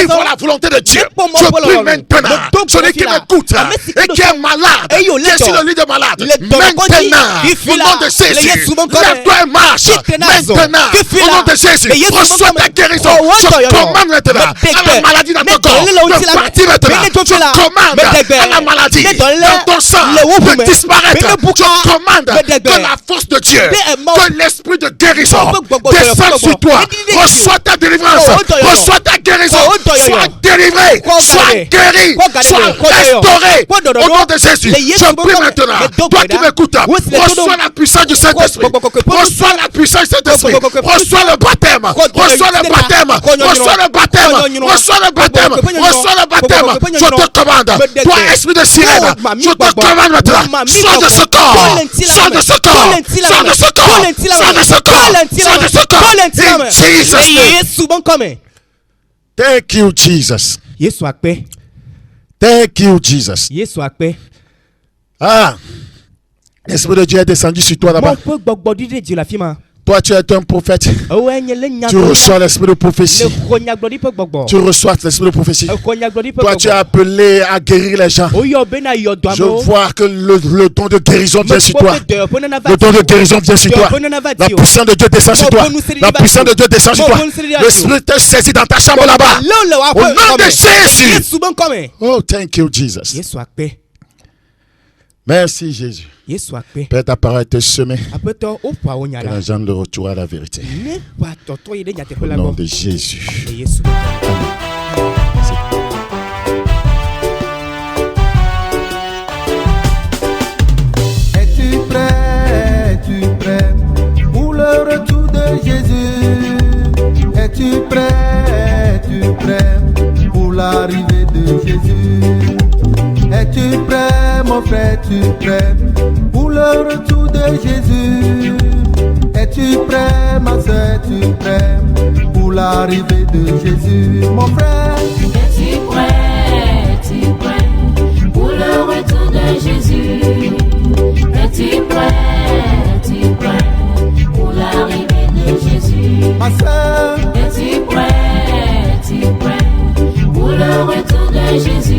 voit la volonté de Dieu. Je prie maintenant, celui qui m'écoute et qui est malade, qui est sur le lit de malade, maintenant, au nom de Jésus, lève-toi et marche maintenant, au nom de Jésus, reçois ta guérison. Je commande maintenant à la maladie dans ton corps de partir maintenant. Je commande à la maladie dans ton sang de disparaître. Je commande que la force de Dieu, que l'esprit de guérison descende sur toi. Reçois ta délivrance, reçois ta guérison. Sois délivré, sois guéri, sois restauré au nom de Jésus. Je prie maintenant, toi qui m'écoutes, reçois la puissance du Saint-Esprit, reçois la puissance du Saint-Esprit, reçois le baptême, reçois le baptême, reçois le baptême, reçois le baptême, reçois le baptême. Je te commande, toi esprit de sirène, je te commande maintenant, sors de ce corps, sors de ce corps, sors de ce corps, sors de ce corps, sors de ce corps. In Jesus' name. Thank you, Jesus. Thank you, Jesus. Ah, l'Esprit de Dieu est descendu sur toi là-bas. Toi, tu es un prophète. Tu reçois l'esprit de prophétie. Tu reçois l'esprit de prophétie. Toi, tu es appelé à guérir les gens. Je vois que le don de guérison vient sur toi. Le don de guérison vient sur toi. La puissance de Dieu descend sur toi. La puissance de Dieu descend sur toi. L'esprit te saisit dans ta chambre là-bas. Au nom de Jésus. Oh, thank you, Jesus. Merci, Jésus. Père, ta parole te semée. Que la gens de retour à la vérité. Au nom de Jésus. Es-tu prêt pour le retour de Jésus? Es-tu prêt pour l'arrivée de Jésus? Es-tu prêt, mon frère, es-tu prêt pour le retour de Jésus? Es-tu prêt, ma soeur, es-tu prêt pour l'arrivée de Jésus? Mon frère, es-tu prêt pour le retour de Jésus? Es-tu prêt pour l'arrivée de Jésus? ma soeur, Es-tu prêt pour le retour de Jésus?